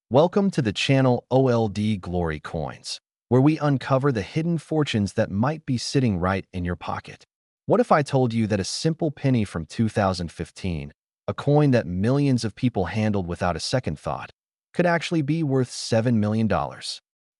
Welcome to the channel OLD Glory Coins, where we uncover the hidden fortunes that might be sitting right in your pocket. What if I told you that a simple penny from 2015, a coin that millions of people handled without a second thought, could actually be worth $7 million?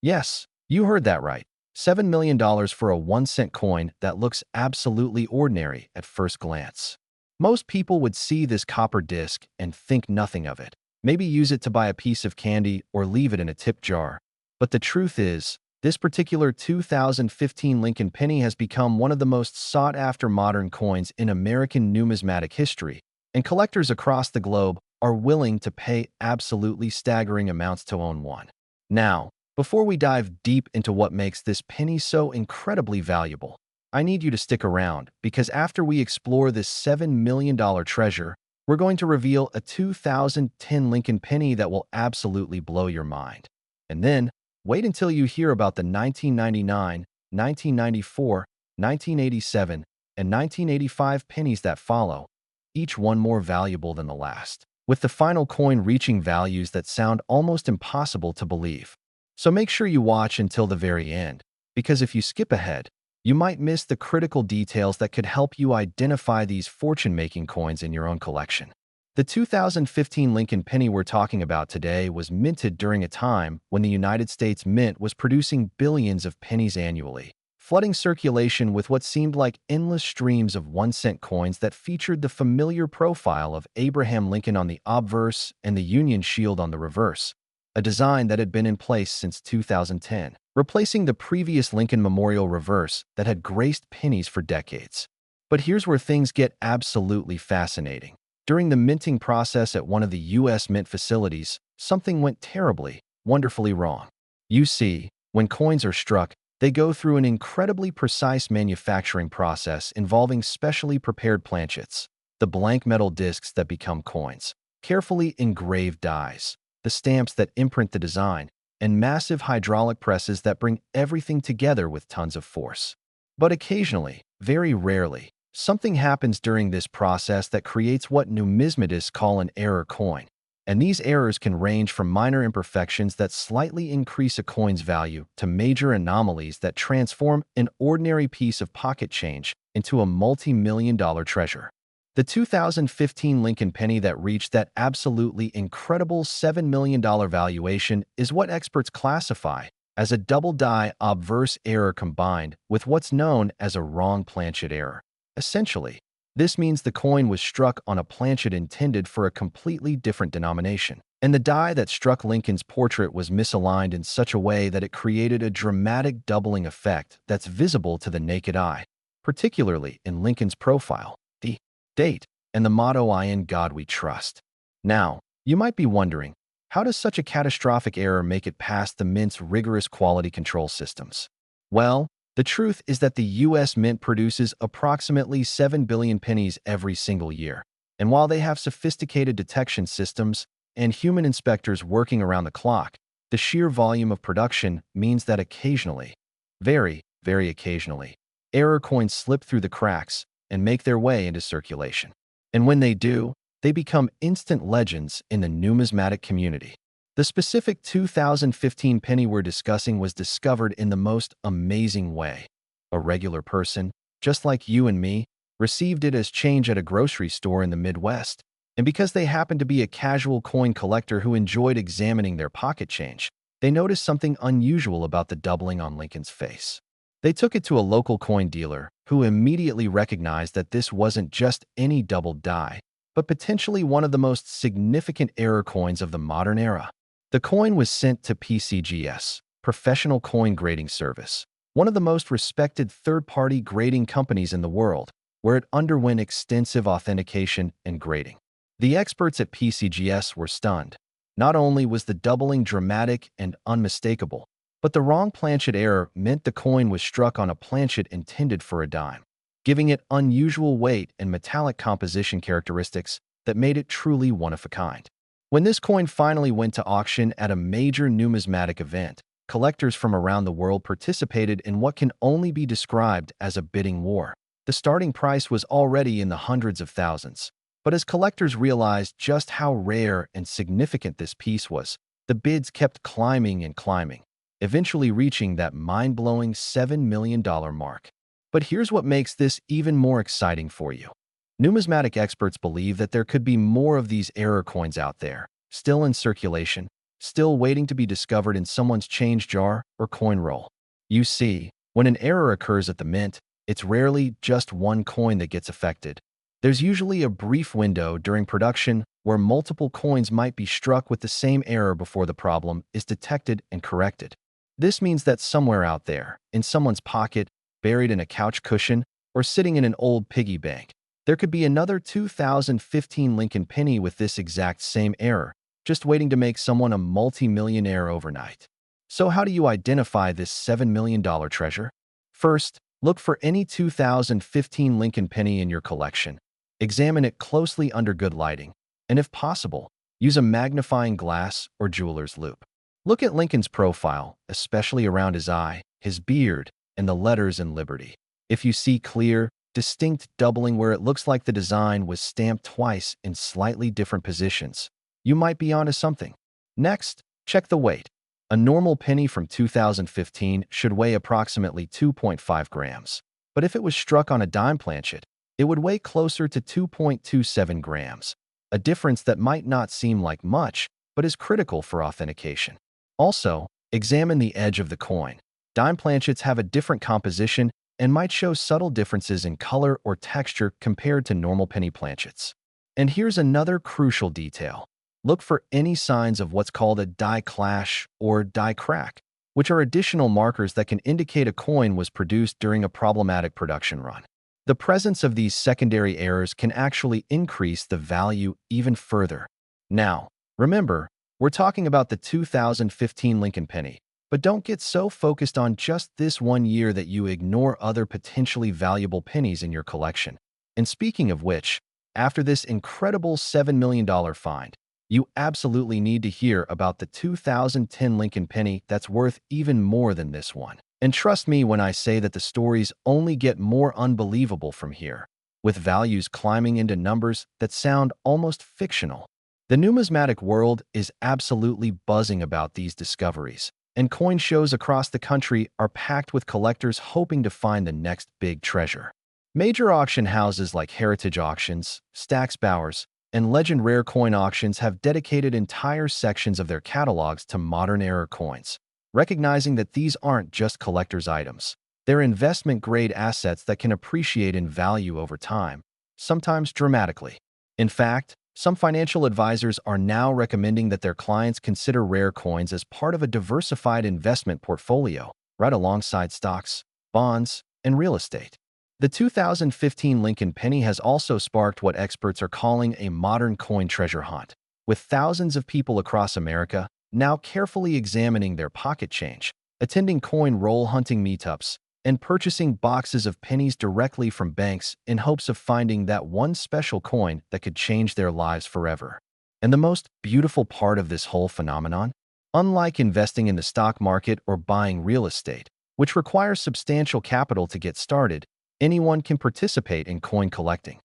Yes, you heard that right. $7 million for a 1-cent coin that looks absolutely ordinary at first glance. Most people would see this copper disc and think nothing of it. Maybe use it to buy a piece of candy or leave it in a tip jar. But the truth is, this particular 2015 Lincoln Penny has become one of the most sought-after modern coins in American numismatic history, and collectors across the globe are willing to pay absolutely staggering amounts to own one. Now, before we dive deep into what makes this penny so incredibly valuable, I need you to stick around because after we explore this $7 million treasure, we're going to reveal a 2010 Lincoln Penny that will absolutely blow your mind. And then, wait until you hear about the 1999, 1994, 1987, and 1985 pennies that follow, each one more valuable than the last, with the final coin reaching values that sound almost impossible to believe. So make sure you watch until the very end, because if you skip ahead, you might miss the critical details that could help you identify these fortune-making coins in your own collection. The 2015 Lincoln Penny we're talking about today was minted during a time when the United States Mint was producing billions of pennies annually, flooding circulation with what seemed like endless streams of 1-cent coins that featured the familiar profile of Abraham Lincoln on the obverse and the Union Shield on the reverse, a design that had been in place since 2010, replacing the previous Lincoln Memorial reverse that had graced pennies for decades. But here's where things get absolutely fascinating. During the minting process at one of the U.S. Mint facilities, something went terribly, wonderfully wrong. You see, when coins are struck, they go through an incredibly precise manufacturing process involving specially prepared planchets, the blank metal discs that become coins, carefully engraved dies, the stamps that imprint the design, and massive hydraulic presses that bring everything together with tons of force. But occasionally, very rarely, something happens during this process that creates what numismatists call an error coin. And these errors can range from minor imperfections that slightly increase a coin's value to major anomalies that transform an ordinary piece of pocket change into a multi-million-dollar treasure. The 2015 Lincoln Penny that reached that absolutely incredible $7 million valuation is what experts classify as a double-die obverse error combined with what's known as a wrong planchet error. Essentially, this means the coin was struck on a planchet intended for a completely different denomination, and the die that struck Lincoln's portrait was misaligned in such a way that it created a dramatic doubling effect that's visible to the naked eye, particularly in Lincoln's profile, the date, and the motto "In God We Trust." Now, you might be wondering, how does such a catastrophic error make it past the Mint's rigorous quality control systems? Well, the truth is that the U.S. Mint produces approximately 7 billion pennies every single year. And while they have sophisticated detection systems and human inspectors working around the clock, the sheer volume of production means that occasionally, very, very occasionally, error coins slip through the cracks and make their way into circulation. And when they do, they become instant legends in the numismatic community. The specific 2015 penny we're discussing was discovered in the most amazing way. A regular person, just like you and me, received it as change at a grocery store in the Midwest. And because they happened to be a casual coin collector who enjoyed examining their pocket change, they noticed something unusual about the doubling on Lincoln's face. They took it to a local coin dealer, who immediately recognized that this wasn't just any doubled die, but potentially one of the most significant error coins of the modern era. The coin was sent to PCGS, Professional Coin Grading Service, one of the most respected third-party grading companies in the world, where it underwent extensive authentication and grading. The experts at PCGS were stunned. Not only was the doubling dramatic and unmistakable, but the wrong planchet error meant the coin was struck on a planchet intended for a dime, giving it unusual weight and metallic composition characteristics that made it truly one of a kind. When this coin finally went to auction at a major numismatic event, collectors from around the world participated in what can only be described as a bidding war. The starting price was already in the hundreds of thousands, but as collectors realized just how rare and significant this piece was, The bids kept climbing and climbing, eventually reaching that mind-blowing $7 million mark. But here's what makes this even more exciting for you. Numismatic experts believe that there could be more of these error coins out there, still in circulation, still waiting to be discovered in someone's change jar or coin roll. You see, when an error occurs at the mint, it's rarely just one coin that gets affected. There's usually a brief window during production where multiple coins might be struck with the same error before the problem is detected and corrected. This means that somewhere out there, in someone's pocket, buried in a couch cushion, or sitting in an old piggy bank, there could be another 2015 Lincoln Penny with this exact same error, just waiting to make someone a multi-millionaire overnight. So how do you identify this $7 million treasure? First, look for any 2015 Lincoln Penny in your collection. Examine it closely under good lighting, and if possible, use a magnifying glass or jeweler's loupe. Look at Lincoln's profile, especially around his eye, his beard, and the letters in Liberty. If you see clear, distinct doubling where it looks like the design was stamped twice in slightly different positions, you might be onto something. Next, check the weight. A normal penny from 2015 should weigh approximately 2.5 grams. But if it was struck on a dime planchet, it would weigh closer to 2.27 grams, a difference that might not seem like much, but is critical for authentication. Also, examine the edge of the coin. Dime planchets have a different composition and might show subtle differences in color or texture compared to normal penny planchets. And here's another crucial detail. Look for any signs of what's called a die clash or die crack, which are additional markers that can indicate a coin was produced during a problematic production run. The presence of these secondary errors can actually increase the value even further. Now, remember, we're talking about the 2015 Lincoln Penny, but don't get so focused on just this one year that you ignore other potentially valuable pennies in your collection. And speaking of which, after this incredible $7 million find, you absolutely need to hear about the 2010 Lincoln Penny that's worth even more than this one. And trust me when I say that the stories only get more unbelievable from here, with values climbing into numbers that sound almost fictional. The numismatic world is absolutely buzzing about these discoveries, and coin shows across the country are packed with collectors hoping to find the next big treasure. Major auction houses like Heritage Auctions, Stack's Bowers, and Legend Rare Coin Auctions have dedicated entire sections of their catalogs to modern era coins, recognizing that these aren't just collector's items. They're investment-grade assets that can appreciate in value over time, sometimes dramatically. In fact, some financial advisors are now recommending that their clients consider rare coins as part of a diversified investment portfolio, right alongside stocks, bonds, and real estate. The 2015 Lincoln Penny has also sparked what experts are calling a modern coin treasure hunt, with thousands of people across America now carefully examining their pocket change, attending coin roll hunting meetups, and purchasing boxes of pennies directly from banks in hopes of finding that one special coin that could change their lives forever. And the most beautiful part of this whole phenomenon? Unlike investing in the stock market or buying real estate, which requires substantial capital to get started, anyone can participate in coin collecting.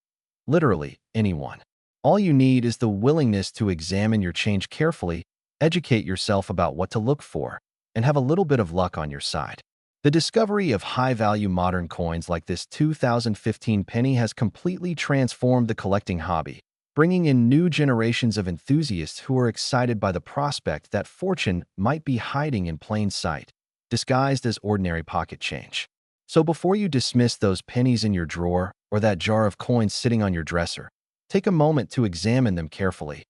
Literally, anyone. All you need is the willingness to examine your change carefully, educate yourself about what to look for, and have a little bit of luck on your side. The discovery of high-value modern coins like this 2015 penny has completely transformed the collecting hobby, bringing in new generations of enthusiasts who are excited by the prospect that fortune might be hiding in plain sight, disguised as ordinary pocket change. So before you dismiss those pennies in your drawer or that jar of coins sitting on your dresser, take a moment to examine them carefully.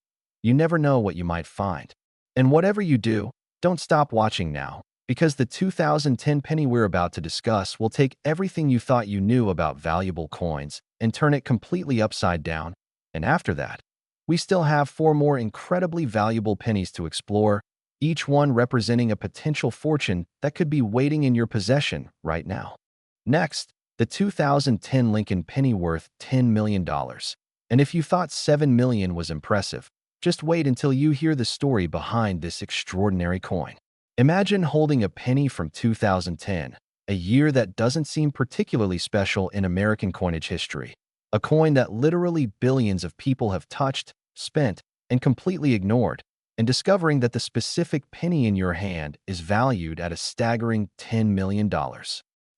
You never know what you might find. And whatever you do, don't stop watching now, because the 2010 penny we're about to discuss will take everything you thought you knew about valuable coins and turn it completely upside down. And after that, we still have 4 more incredibly valuable pennies to explore, each one representing a potential fortune that could be waiting in your possession right now. Next, the 2010 Lincoln Penny worth $10 million. And if you thought $7 million was impressive, just wait until you hear the story behind this extraordinary coin. Imagine holding a penny from 2010, a year that doesn't seem particularly special in American coinage history. A coin that literally billions of people have touched, spent, and completely ignored. and discovering that the specific penny in your hand is valued at a staggering $10 million.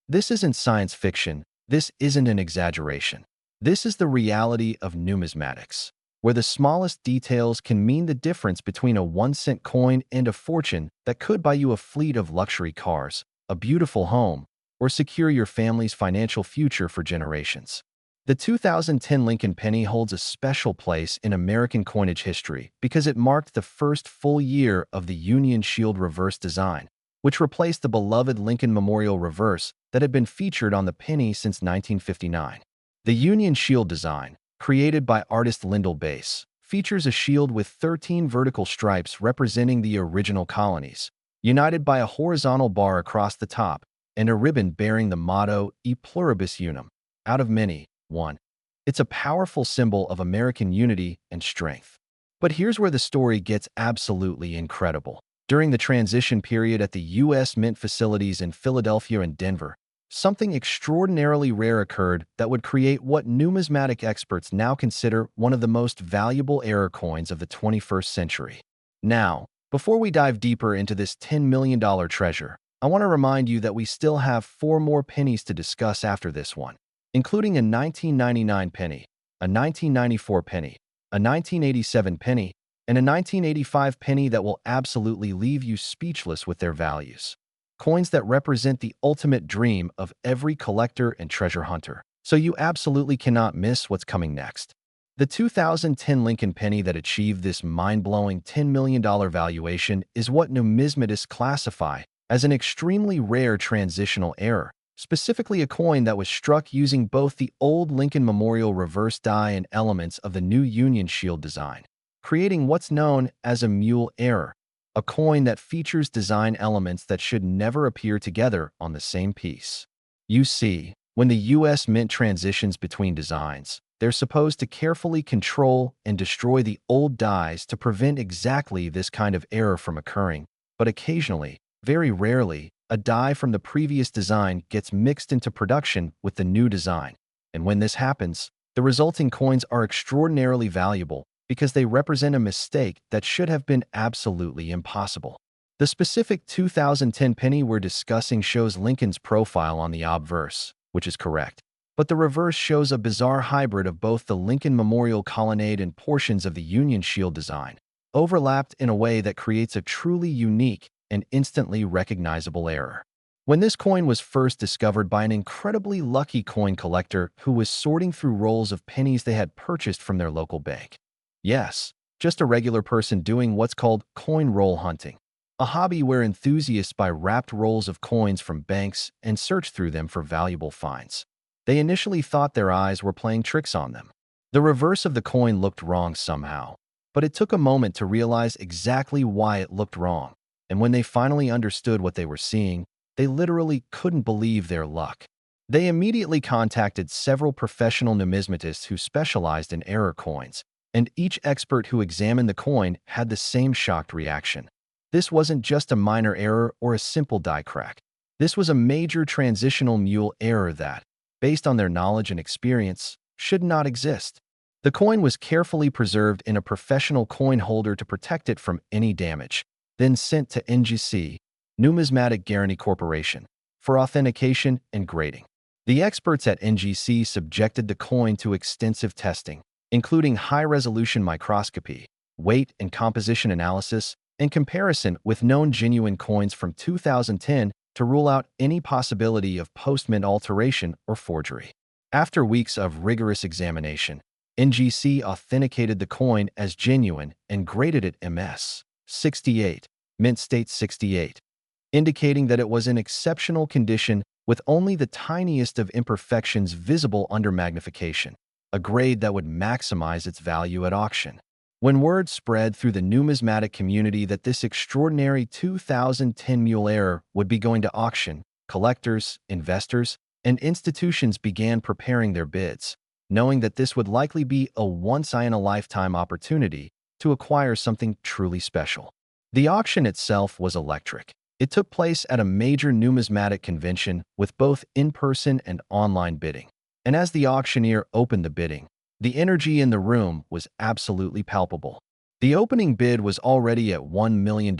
This isn't science fiction. This isn't an exaggeration. This is the reality of numismatics, where the smallest details can mean the difference between a 1-cent coin and a fortune that could buy you a fleet of luxury cars, a beautiful home, or secure your family's financial future for generations. The 2010 Lincoln Penny holds a special place in American coinage history because it marked the first full year of the Union Shield reverse design, which replaced the beloved Lincoln Memorial reverse that had been featured on the penny since 1959. The Union Shield design, created by artist Lyndall Bass, features a shield with 13 vertical stripes representing the original colonies, united by a horizontal bar across the top and a ribbon bearing the motto E pluribus unum, out of many, one. It's a powerful symbol of American unity and strength. But here's where the story gets absolutely incredible. During the transition period at the U.S. Mint facilities in Philadelphia and Denver, something extraordinarily rare occurred that would create what numismatic experts now consider one of the most valuable error coins of the 21st century. Now, before we dive deeper into this $10 million treasure, I want to remind you that we still have 4 more pennies to discuss after this one, including a 1999 penny, a 1994 penny, a 1987 penny, and a 1985 penny that will absolutely leave you speechless with their values. Coins that represent the ultimate dream of every collector and treasure hunter. So you absolutely cannot miss what's coming next. The 2010 Lincoln Penny that achieved this mind-blowing $10 million valuation is what numismatists classify as an extremely rare transitional error, specifically a coin that was struck using both the old Lincoln Memorial reverse die and elements of the new Union Shield design, creating what's known as a Mule error, a coin that features design elements that should never appear together on the same piece. You see, when the U.S. Mint transitions between designs, they're supposed to carefully control and destroy the old dies to prevent exactly this kind of error from occurring, but occasionally, very rarely, a die from the previous design gets mixed into production with the new design. And when this happens, the resulting coins are extraordinarily valuable because they represent a mistake that should have been absolutely impossible. The specific 2010 penny we're discussing shows Lincoln's profile on the obverse, which is correct. But the reverse shows a bizarre hybrid of both the Lincoln Memorial colonnade and portions of the Union Shield design, overlapped in a way that creates a truly unique and instantly recognizable error. When this coin was first discovered by an incredibly lucky coin collector who was sorting through rolls of pennies they had purchased from their local bank. Yes, just a regular person doing what's called coin roll hunting, a hobby where enthusiasts buy wrapped rolls of coins from banks and search through them for valuable finds. They initially thought their eyes were playing tricks on them. The reverse of the coin looked wrong somehow, but it took a moment to realize exactly why it looked wrong. And when they finally understood what they were seeing, they literally couldn't believe their luck. They immediately contacted several professional numismatists who specialized in error coins, and each expert who examined the coin had the same shocked reaction. This wasn't just a minor error or a simple die crack. This was a major transitional Mule error that, based on their knowledge and experience, should not exist. The coin was carefully preserved in a professional coin holder to protect it from any damage, then sent to NGC, Numismatic Guarantee Corporation, for authentication and grading. The experts at NGC subjected the coin to extensive testing, including high-resolution microscopy, weight and composition analysis, and comparison with known genuine coins from 2010 to rule out any possibility of post-mint alteration or forgery. After weeks of rigorous examination, NGC authenticated the coin as genuine and graded it MS 68, mint state 68, indicating that it was in exceptional condition with only the tiniest of imperfections visible under magnification, a grade that would maximize its value at auction. When word spread through the numismatic community that this extraordinary 2010 Mule error would be going to auction, collectors, investors, and institutions began preparing their bids, knowing that this would likely be a once-in-a-lifetime opportunity to acquire something truly special. The auction itself was electric. It took place at a major numismatic convention with both in-person and online bidding. And as the auctioneer opened the bidding, the energy in the room was absolutely palpable. The opening bid was already at $1 million,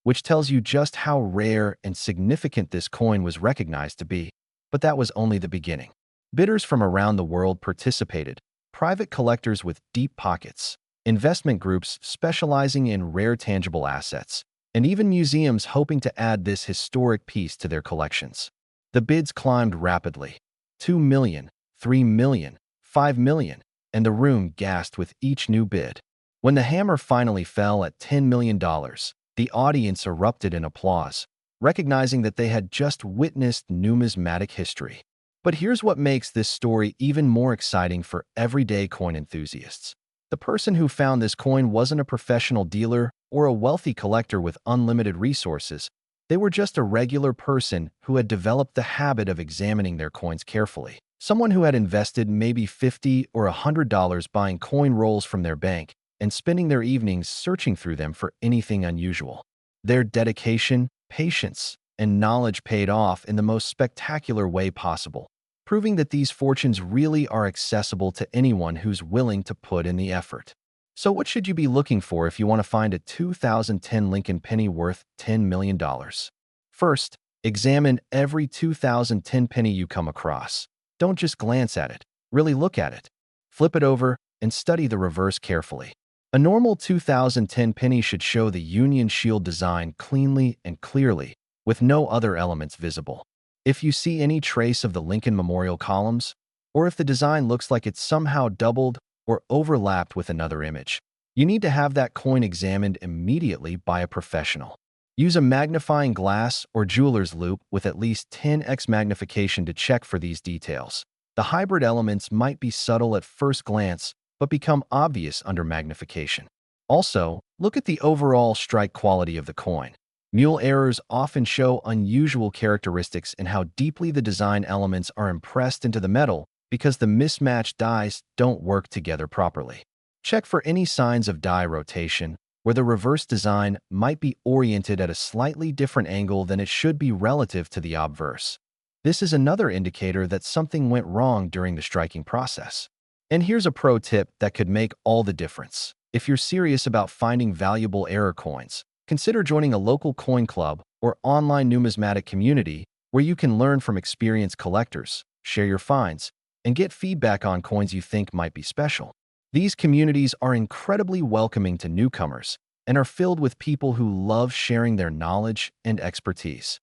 which tells you just how rare and significant this coin was recognized to be. But that was only the beginning. Bidders from around the world participated, private collectors with deep pockets, investment groups specializing in rare tangible assets, and even museums hoping to add this historic piece to their collections. The bids climbed rapidly. 2 million, 3 million, 5 million, and the room gasped with each new bid. When the hammer finally fell at $10 million, the audience erupted in applause, recognizing that they had just witnessed numismatic history. But here's what makes this story even more exciting for everyday coin enthusiasts. The person who found this coin wasn't a professional dealer or a wealthy collector with unlimited resources. They were just a regular person who had developed the habit of examining their coins carefully. Someone who had invested maybe $50 or $100 buying coin rolls from their bank and spending their evenings searching through them for anything unusual. Their dedication, patience, and knowledge paid off in the most spectacular way possible, proving that these fortunes really are accessible to anyone who's willing to put in the effort. So what should you be looking for if you want to find a 2010 Lincoln penny worth $10 million? First, examine every 2010 penny you come across. Don't just glance at it. Really look at it. Flip it over and study the reverse carefully. A normal 2010 penny should show the Union Shield design cleanly and clearly, with no other elements visible. If you see any trace of the Lincoln Memorial columns, or if the design looks like it's somehow doubled or overlapped with another image, you need to have that coin examined immediately by a professional. Use a magnifying glass or jeweler's loupe with at least 10x magnification to check for these details. The hybrid elements might be subtle at first glance, but become obvious under magnification. Also, look at the overall strike quality of the coin. Mule errors often show unusual characteristics in how deeply the design elements are impressed into the metal because the mismatched dies don't work together properly. Check for any signs of die rotation, where the reverse design might be oriented at a slightly different angle than it should be relative to the obverse. This is another indicator that something went wrong during the striking process. And here's a pro tip that could make all the difference. If you're serious about finding valuable error coins, consider joining a local coin club or online numismatic community where you can learn from experienced collectors, share your finds, and get feedback on coins you think might be special. These communities are incredibly welcoming to newcomers and are filled with people who love sharing their knowledge and expertise.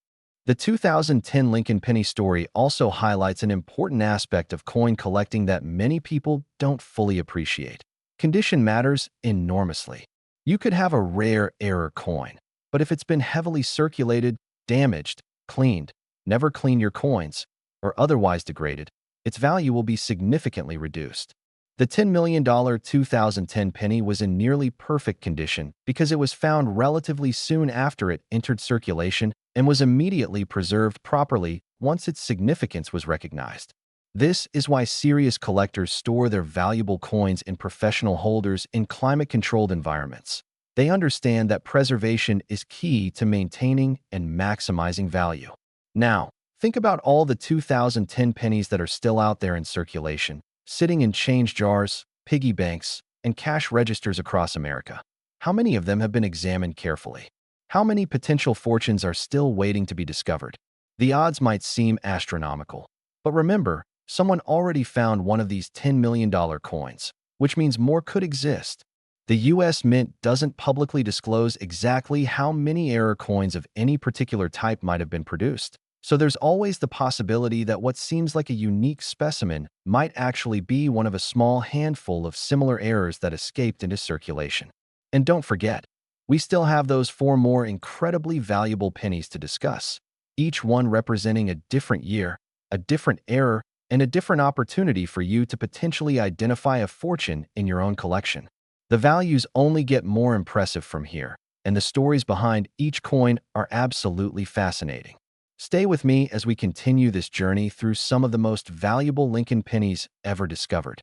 The 2010 Lincoln penny story also highlights an important aspect of coin collecting that many people don't fully appreciate. Condition matters enormously. You could have a rare error coin, but if it's been heavily circulated, damaged, cleaned, never clean your coins, or otherwise degraded, its value will be significantly reduced. The $10 million 2010 penny was in nearly perfect condition because it was found relatively soon after it entered circulation and was immediately preserved properly once its significance was recognized. This is why serious collectors store their valuable coins in professional holders in climate-controlled environments. They understand that preservation is key to maintaining and maximizing value. Now, think about all the 2010 pennies that are still out there in circulation, sitting in change jars, piggy banks, and cash registers across America. How many of them have been examined carefully? How many potential fortunes are still waiting to be discovered? The odds might seem astronomical, but remember, someone already found one of these $10 million coins, which means more could exist. The U.S. Mint doesn't publicly disclose exactly how many error coins of any particular type might have been produced, so there's always the possibility that what seems like a unique specimen might actually be one of a small handful of similar errors that escaped into circulation. And don't forget, we still have those 4 more incredibly valuable pennies to discuss, each one representing a different year, a different error, and a different opportunity for you to potentially identify a fortune in your own collection. The values only get more impressive from here, and the stories behind each coin are absolutely fascinating. Stay with me as we continue this journey through some of the most valuable Lincoln pennies ever discovered.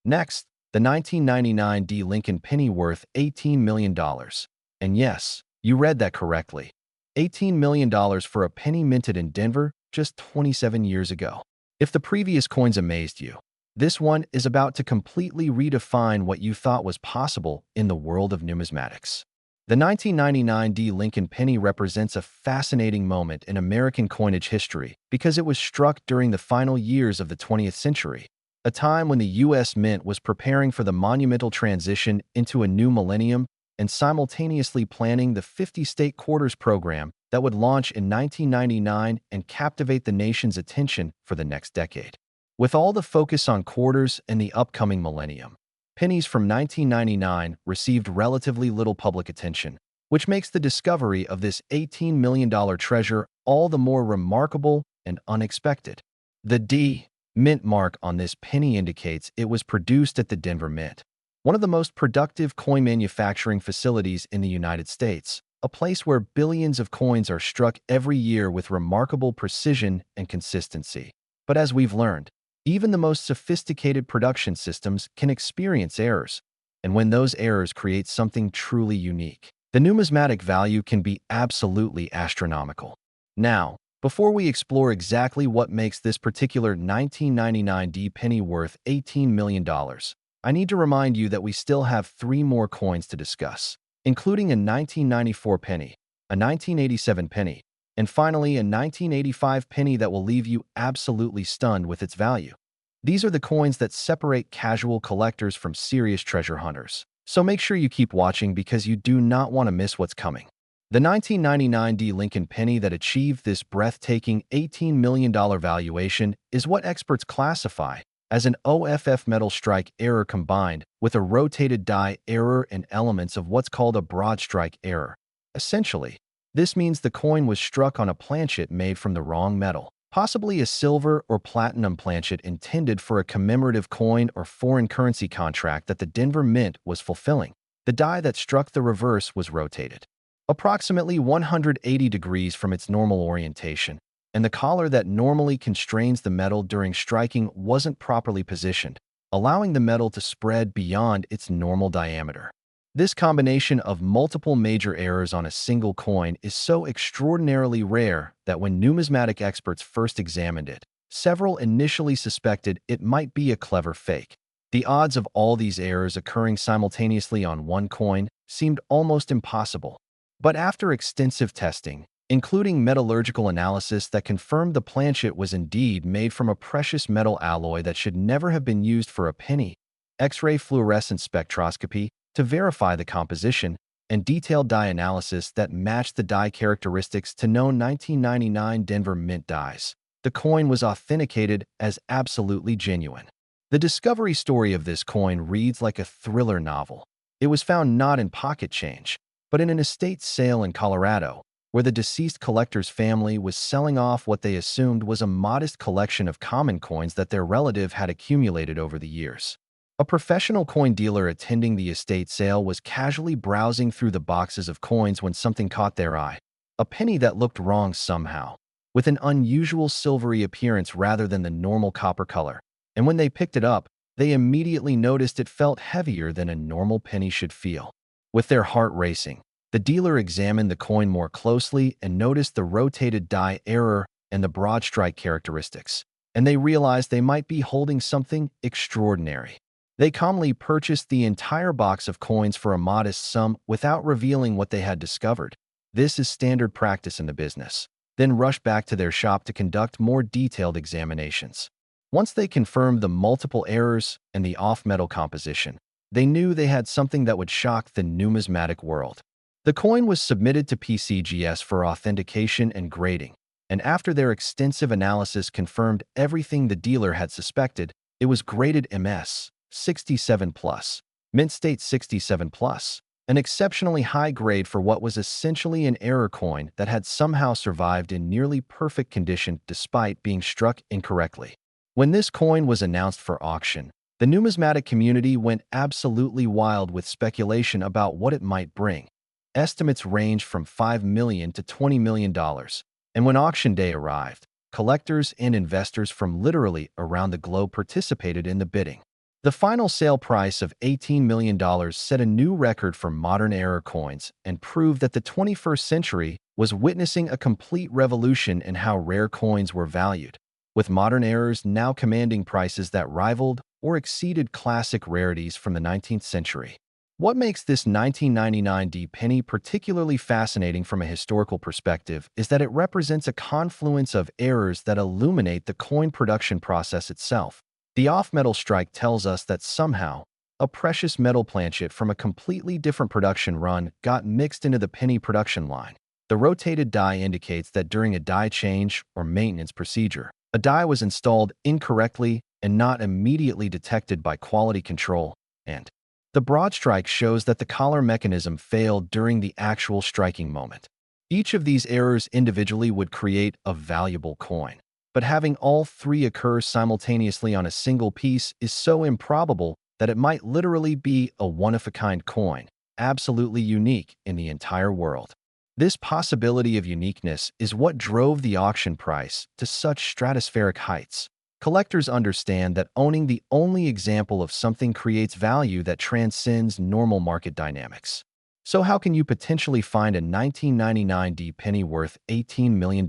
Next, the 1999 D Lincoln penny worth $18 million. And yes, you read that correctly. $18 million for a penny minted in Denver just 27 years ago. If the previous coins amazed you, This one is about to completely redefine what you thought was possible in the world of numismatics. The 1999 Lincoln Penny represents a fascinating moment in American coinage history because it was struck during the final years of the 20th century, a time when the U.S. Mint was preparing for the monumental transition into a new millennium and simultaneously planning the 50-state quarters program that would launch in 1999 and captivate the nation's attention for the next decade. With all the focus on quarters and the upcoming millennium, pennies from 1999 received relatively little public attention, which makes the discovery of this $18 million treasure all the more remarkable and unexpected. The D Mint mark on this penny indicates it was produced at the Denver Mint, one of the most productive coin manufacturing facilities in the United States, a place where billions of coins are struck every year with remarkable precision and consistency. But as we've learned, even the most sophisticated production systems can experience errors, and when those errors create something truly unique, the numismatic value can be absolutely astronomical. Now, before we explore exactly what makes this particular 1999 D penny worth $18 million, I need to remind you that we still have 3 more coins to discuss, including a 1994 penny, a 1987 penny, and finally a 1985 penny that will leave you absolutely stunned with its value. These are the coins that separate casual collectors from serious treasure hunters. So make sure you keep watching because you do not want to miss what's coming. The 1999 D Lincoln Penny that achieved this breathtaking $18 million valuation is what experts classify as an OFF metal strike error combined with a rotated die error and elements of what's called a broad strike error. Essentially, this means the coin was struck on a planchet made from the wrong metal, possibly a silver or platinum planchet intended for a commemorative coin or foreign currency contract that the Denver Mint was fulfilling. The die that struck the reverse was rotated approximately 180 degrees from its normal orientation, and the collar that normally constrains the metal during striking wasn't properly positioned, allowing the metal to spread beyond its normal diameter. This combination of multiple major errors on a single coin is so extraordinarily rare that when numismatic experts first examined it, several initially suspected it might be a clever fake. The odds of all these errors occurring simultaneously on one coin seemed almost impossible. But after extensive testing, including metallurgical analysis that confirmed the planchet was indeed made from a precious metal alloy that should never have been used for a penny, X-ray fluorescence spectroscopy to verify the composition, and detailed die analysis that matched the die characteristics to known 1999 Denver Mint dies, the coin was authenticated as absolutely genuine. The discovery story of this coin reads like a thriller novel. It was found not in pocket change, but in an estate sale in Colorado, where the deceased collector's family was selling off what they assumed was a modest collection of common coins that their relative had accumulated over the years. A professional coin dealer attending the estate sale was casually browsing through the boxes of coins when something caught their eye, a penny that looked wrong somehow, with an unusual silvery appearance rather than the normal copper color. And when they picked it up, they immediately noticed it felt heavier than a normal penny should feel. With their heart racing, the dealer examined the coin more closely and noticed the rotated die error and the broad strike characteristics, and they realized they might be holding something extraordinary. They calmly purchased the entire box of coins for a modest sum without revealing what they had discovered. This is standard practice in the business. Then rushed back to their shop to conduct more detailed examinations. Once they confirmed the multiple errors and the off-metal composition, they knew they had something that would shock the numismatic world. The coin was submitted to PCGS for authentication and grading, and after their extensive analysis confirmed everything the dealer had suspected, it was graded MS 67+, Mint State 67+, an exceptionally high grade for what was essentially an error coin that had somehow survived in nearly perfect condition despite being struck incorrectly. When this coin was announced for auction, the numismatic community went absolutely wild with speculation about what it might bring. Estimates ranged from $5 million to $20 million, and when auction day arrived, collectors and investors from literally around the globe participated in the bidding. The final sale price of $18 million set a new record for modern error coins and proved that the 21st century was witnessing a complete revolution in how rare coins were valued. with modern errors now commanding prices that rivaled or exceeded classic rarities from the 19th century. What makes this 1999 D penny particularly fascinating from a historical perspective is that it represents a confluence of errors that illuminate the coin production process itself. The off-metal strike tells us that somehow, a precious metal planchet from a completely different production run got mixed into the penny production line. The rotated die indicates that during a die change or maintenance procedure, a die was installed incorrectly and not immediately detected by quality control, and the broad strike shows that the collar mechanism failed during the actual striking moment. Each of these errors individually would create a valuable coin, but having all three occur simultaneously on a single piece is so improbable that it might literally be a one-of-a-kind coin, absolutely unique in the entire world. This possibility of uniqueness is what drove the auction price to such stratospheric heights. Collectors understand that owning the only example of something creates value that transcends normal market dynamics. So how can you potentially find a 1999 D penny worth $18 million?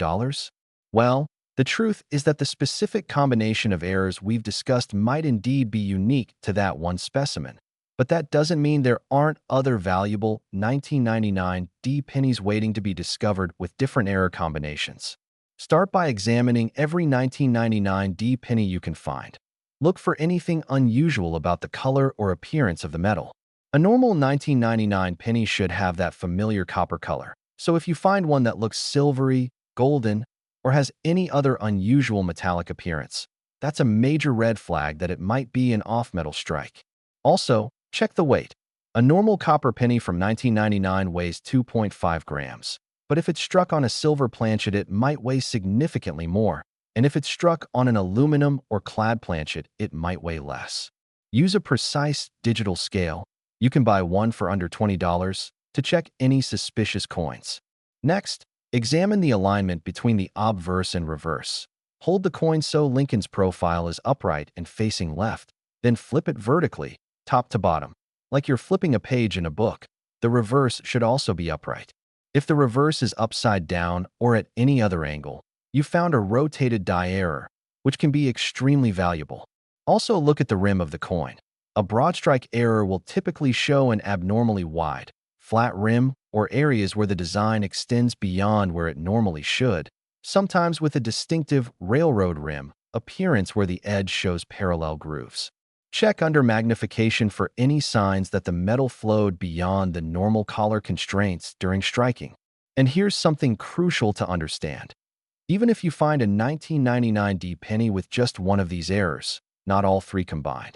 Well, the truth is that the specific combination of errors we've discussed might indeed be unique to that one specimen. But that doesn't mean there aren't other valuable 1999 D pennies waiting to be discovered with different error combinations. Start by examining every 1999 D penny you can find. Look for anything unusual about the color or appearance of the metal. A normal 1999 penny should have that familiar copper color. So if you find one that looks silvery, golden, or has any other unusual metallic appearance, that's a major red flag that it might be an off-metal strike. Also, check the weight. A normal copper penny from 1999 weighs 2.5 grams. But if it's struck on a silver planchet, it might weigh significantly more. And if it's struck on an aluminum or clad planchet, it might weigh less. Use a precise digital scale. You can buy one for under $20 to check any suspicious coins. Next, examine the alignment between the obverse and reverse. Hold the coin so Lincoln's profile is upright and facing left, then flip it vertically, top to bottom, like you're flipping a page in a book. The reverse should also be upright. If the reverse is upside down or at any other angle, you found a rotated die error, which can be extremely valuable. Also look at the rim of the coin. A broad strike error will typically show an abnormally wide, flat rim or areas where the design extends beyond where it normally should, sometimes with a distinctive railroad rim appearance where the edge shows parallel grooves. Check under magnification for any signs that the metal flowed beyond the normal collar constraints during striking. And here's something crucial to understand. Even if you find a 1999 D penny with just one of these errors, not all three combined,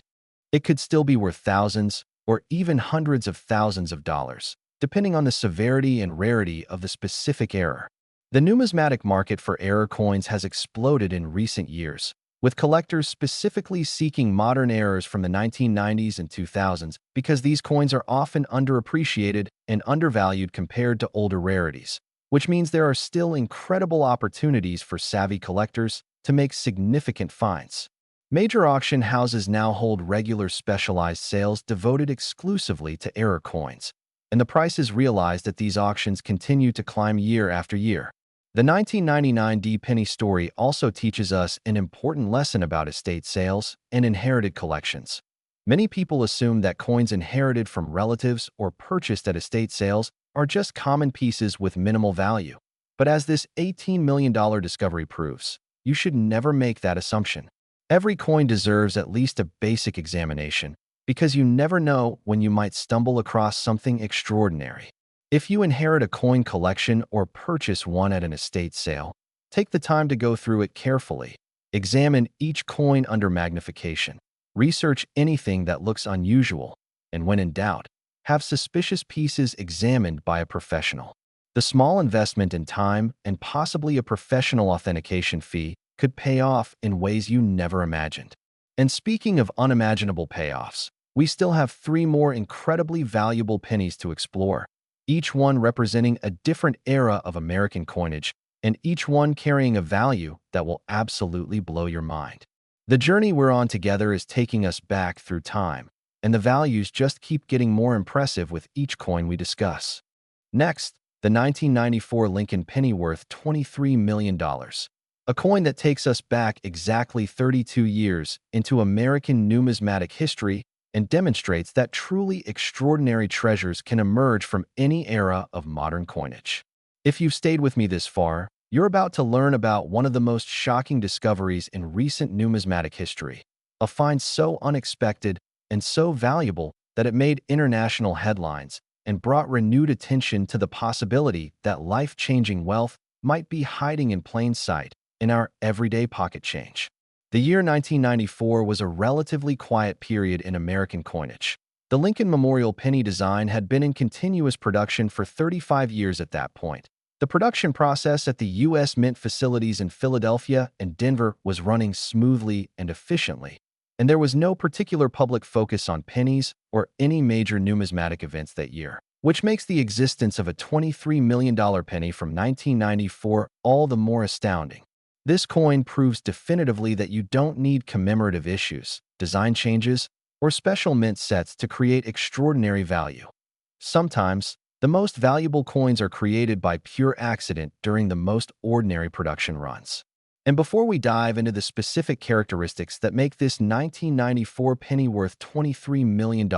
it could still be worth thousands or even hundreds of thousands of dollars, depending on the severity and rarity of the specific error. The numismatic market for error coins has exploded in recent years, with collectors specifically seeking modern errors from the 1990s and 2000s because these coins are often underappreciated and undervalued compared to older rarities, which means there are still incredible opportunities for savvy collectors to make significant finds. Major auction houses now hold regular specialized sales devoted exclusively to error coins, and the prices realized at these auctions continue to climb year after year. The 1999 D penny story also teaches us an important lesson about estate sales and inherited collections. Many people assume that coins inherited from relatives or purchased at estate sales are just common pieces with minimal value. But as this $18 million discovery proves, you should never make that assumption. Every coin deserves at least a basic examination, because you never know when you might stumble across something extraordinary. If you inherit a coin collection or purchase one at an estate sale, take the time to go through it carefully. Examine each coin under magnification. Research anything that looks unusual, and when in doubt, have suspicious pieces examined by a professional. The small investment in time and possibly a professional authentication fee could pay off in ways you never imagined. And speaking of unimaginable payoffs, we still have 3 more incredibly valuable pennies to explore, each one representing a different era of American coinage, and each one carrying a value that will absolutely blow your mind. The journey we're on together is taking us back through time, and the values just keep getting more impressive with each coin we discuss. Next, the 1994 Lincoln Penny worth $23 million. a coin that takes us back exactly 32 years into American numismatic history and demonstrates that truly extraordinary treasures can emerge from any era of modern coinage. If you've stayed with me this far, you're about to learn about one of the most shocking discoveries in recent numismatic history, a find so unexpected and so valuable that it made international headlines and brought renewed attention to the possibility that life-changing wealth might be hiding in plain sight in our everyday pocket change. The year 1994 was a relatively quiet period in American coinage. The Lincoln Memorial penny design had been in continuous production for 35 years at that point. The production process at the U.S. Mint facilities in Philadelphia and Denver was running smoothly and efficiently, and there was no particular public focus on pennies or any major numismatic events that year, which makes the existence of a $23 million penny from 1994 all the more astounding. This coin proves definitively that you don't need commemorative issues, design changes, or special mint sets to create extraordinary value. Sometimes, the most valuable coins are created by pure accident during the most ordinary production runs. And before we dive into the specific characteristics that make this 1994 penny worth $23 million,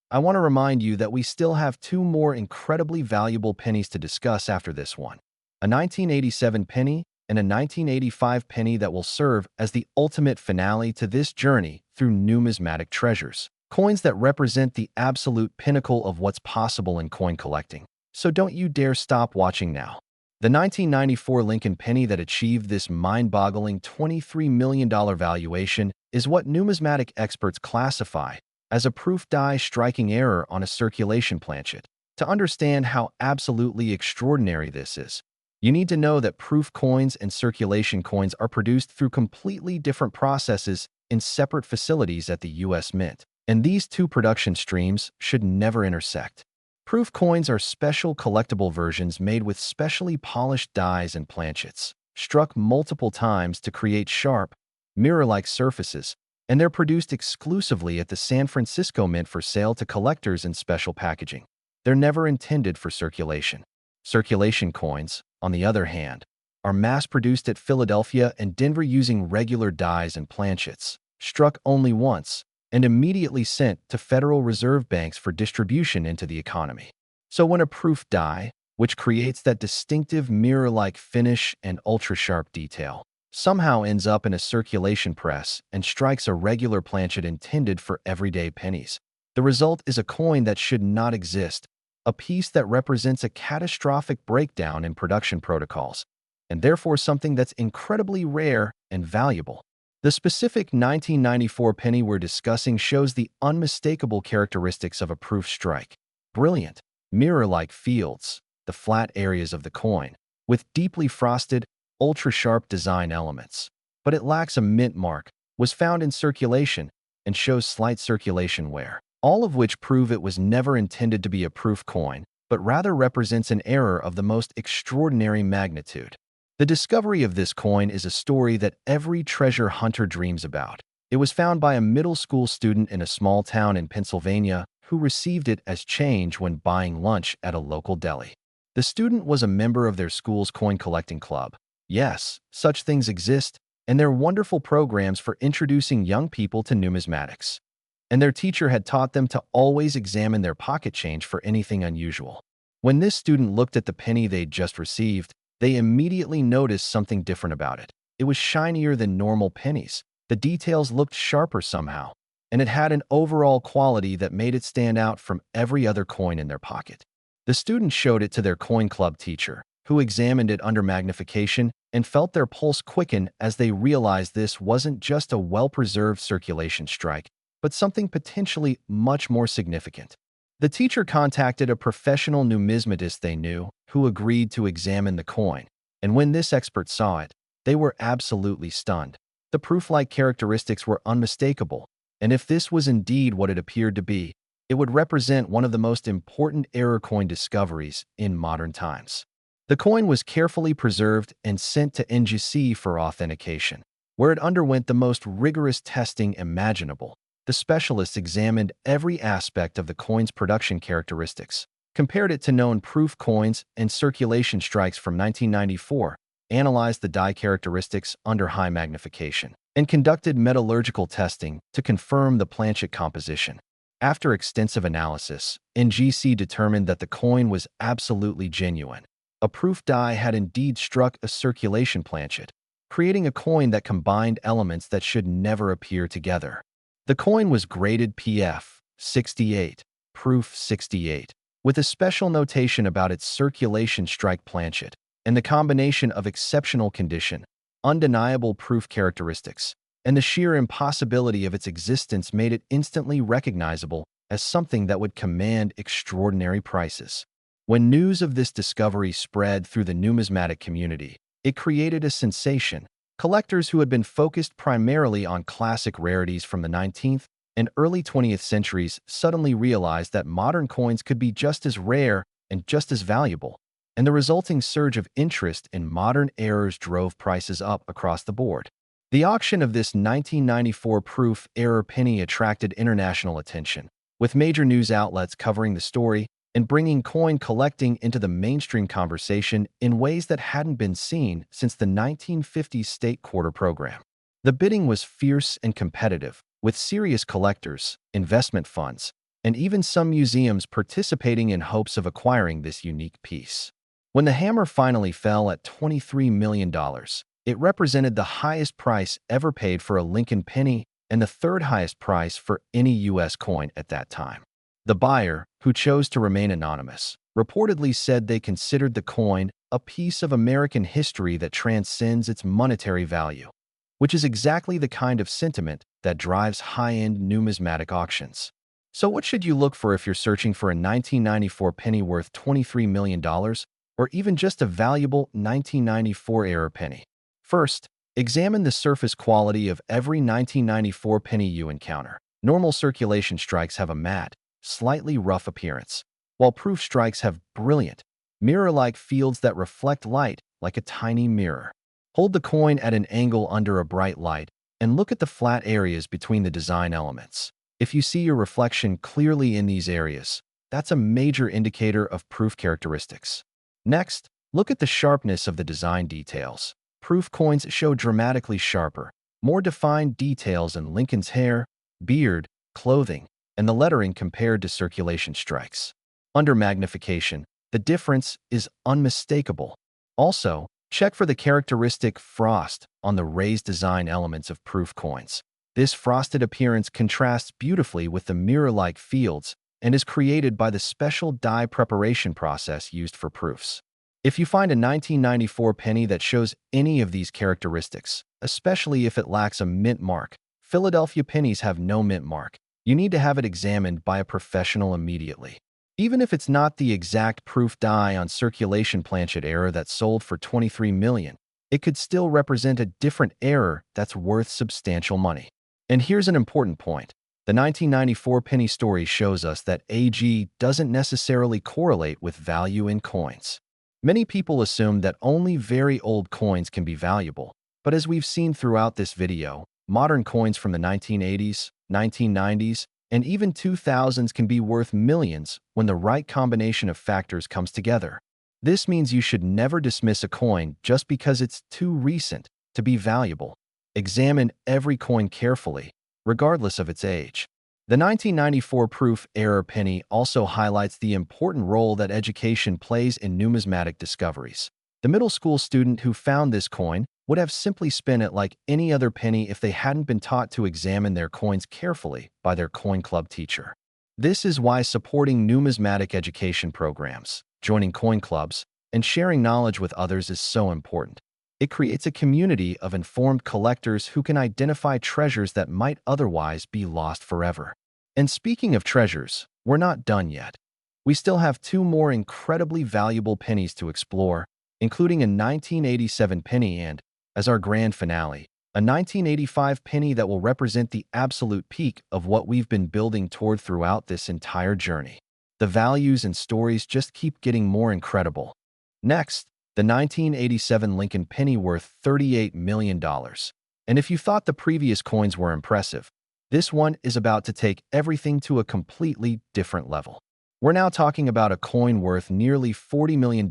I want to remind you that we still have two more incredibly valuable pennies to discuss after this one: a 1987 penny and a 1985 penny that will serve as the ultimate finale to this journey through numismatic treasures, coins that represent the absolute pinnacle of what's possible in coin collecting. So don't you dare stop watching now. The 1994 Lincoln penny that achieved this mind-boggling $23 million valuation is what numismatic experts classify as a proof die striking error on a circulation planchet. To understand how absolutely extraordinary this is, you need to know that proof coins and circulation coins are produced through completely different processes in separate facilities at the U.S. Mint, and these two production streams should never intersect. Proof coins are special collectible versions made with specially polished dies and planchets, struck multiple times to create sharp, mirror-like surfaces, and they're produced exclusively at the San Francisco Mint for sale to collectors in special packaging. They're never intended for circulation. Circulation coins, on the other hand, are mass-produced at Philadelphia and Denver using regular dies and planchets, struck only once, and immediately sent to Federal Reserve banks for distribution into the economy. So when a proof die, which creates that distinctive mirror-like finish and ultra-sharp detail, somehow ends up in a circulation press and strikes a regular planchet intended for everyday pennies, the result is a coin that should not exist, a piece that represents a catastrophic breakdown in production protocols, and therefore something that's incredibly rare and valuable. The specific 1994 penny we're discussing shows the unmistakable characteristics of a proof strike: brilliant, mirror-like fields, the flat areas of the coin, with deeply frosted, ultra-sharp design elements. But it lacks a mint mark, was found in circulation, and shows slight circulation wear, all of which prove it was never intended to be a proof coin, but rather represents an error of the most extraordinary magnitude. The discovery of this coin is a story that every treasure hunter dreams about. It was found by a middle school student in a small town in Pennsylvania who received it as change when buying lunch at a local deli. The student was a member of their school's coin collecting club. Yes, such things exist, and they're wonderful programs for introducing young people to numismatics. And their teacher had taught them to always examine their pocket change for anything unusual. When this student looked at the penny they'd just received, they immediately noticed something different about it. It was shinier than normal pennies. The details looked sharper somehow, and it had an overall quality that made it stand out from every other coin in their pocket. The students showed it to their coin club teacher, who examined it under magnification and felt their pulse quicken as they realized this wasn't just a well-preserved circulation strike, but something potentially much more significant. The teacher contacted a professional numismatist they knew, who agreed to examine the coin, and when this expert saw it, they were absolutely stunned. The proof-like characteristics were unmistakable, and if this was indeed what it appeared to be, it would represent one of the most important error coin discoveries in modern times. The coin was carefully preserved and sent to NGC for authentication, where it underwent the most rigorous testing imaginable. The specialists examined every aspect of the coin's production characteristics, compared it to known proof coins and circulation strikes from 1994, analyzed the die characteristics under high magnification, and conducted metallurgical testing to confirm the Planchet composition. After extensive analysis, NGC determined that the coin was absolutely genuine. A proof die had indeed struck a circulation planchet, creating a coin that combined elements that should never appear together. The coin was graded PF 68, proof 68, with a special notation about its circulation strike planchet, and the combination of exceptional condition, undeniable proof characteristics, and the sheer impossibility of its existence made it instantly recognizable as something that would command extraordinary prices. When news of this discovery spread through the numismatic community, it created a sensation. Collectors who had been focused primarily on classic rarities from the 19th and early 20th centuries suddenly realized that modern coins could be just as rare and just as valuable, and the resulting surge of interest in modern errors drove prices up across the board. The auction of this 1994 proof error penny attracted international attention, with major news outlets covering the story and bringing coin collecting into the mainstream conversation in ways that hadn't been seen since the 1950s state quarter program. The bidding was fierce and competitive, with serious collectors, investment funds, and even some museums participating in hopes of acquiring this unique piece. When the hammer finally fell at $23 million, it represented the highest price ever paid for a Lincoln penny and the third highest price for any U.S. coin at that time. The buyer, who chose to remain anonymous, reportedly said they considered the coin a piece of American history that transcends its monetary value, which is exactly the kind of sentiment that drives high-end numismatic auctions. So what should you look for if you're searching for a 1994 penny worth $23 million, or even just a valuable 1994 error penny? First, examine the surface quality of every 1994 penny you encounter. Normal circulation strikes have a matte, slightly rough appearance, while proof strikes have brilliant, mirror-like fields that reflect light like a tiny mirror. Hold the coin at an angle under a bright light and look at the flat areas between the design elements. If you see your reflection clearly in these areas, that's a major indicator of proof characteristics. Next, look at the sharpness of the design details. Proof coins show dramatically sharper, more defined details in Lincoln's hair, beard, clothing, and the lettering compared to circulation strikes. Under magnification, the difference is unmistakable. Also, check for the characteristic frost on the raised design elements of proof coins. This frosted appearance contrasts beautifully with the mirror-like fields and is created by the special die preparation process used for proofs. If you find a 1994 penny that shows any of these characteristics, especially if it lacks a mint mark, Philadelphia pennies have no mint mark, you need to have it examined by a professional immediately. Even if it's not the exact proof die on circulation planchet error that sold for $23 million, it could still represent a different error that's worth substantial money. And here's an important point. The 1994 penny story shows us that AG doesn't necessarily correlate with value in coins. Many people assume that only very old coins can be valuable, but as we've seen throughout this video, modern coins from the 1980s, 1990s, and even 2000s can be worth millions when the right combination of factors comes together. This means you should never dismiss a coin just because it's too recent to be valuable. Examine every coin carefully, regardless of its age. The 1994 proof error penny also highlights the important role that education plays in numismatic discoveries. The middle school student who found this coin would have simply spent it like any other penny if they hadn't been taught to examine their coins carefully by their coin club teacher. This is why supporting numismatic education programs, joining coin clubs, and sharing knowledge with others is so important. It creates a community of informed collectors who can identify treasures that might otherwise be lost forever. And speaking of treasures, we're not done yet. We still have two more incredibly valuable pennies to explore, including a 1987 penny and, as our grand finale, a 1985 penny that will represent the absolute peak of what we've been building toward throughout this entire journey. The values and stories just keep getting more incredible. Next, the 1987 Lincoln penny worth $38 million. And if you thought the previous coins were impressive, this one is about to take everything to a completely different level. We're now talking about a coin worth nearly $40 million,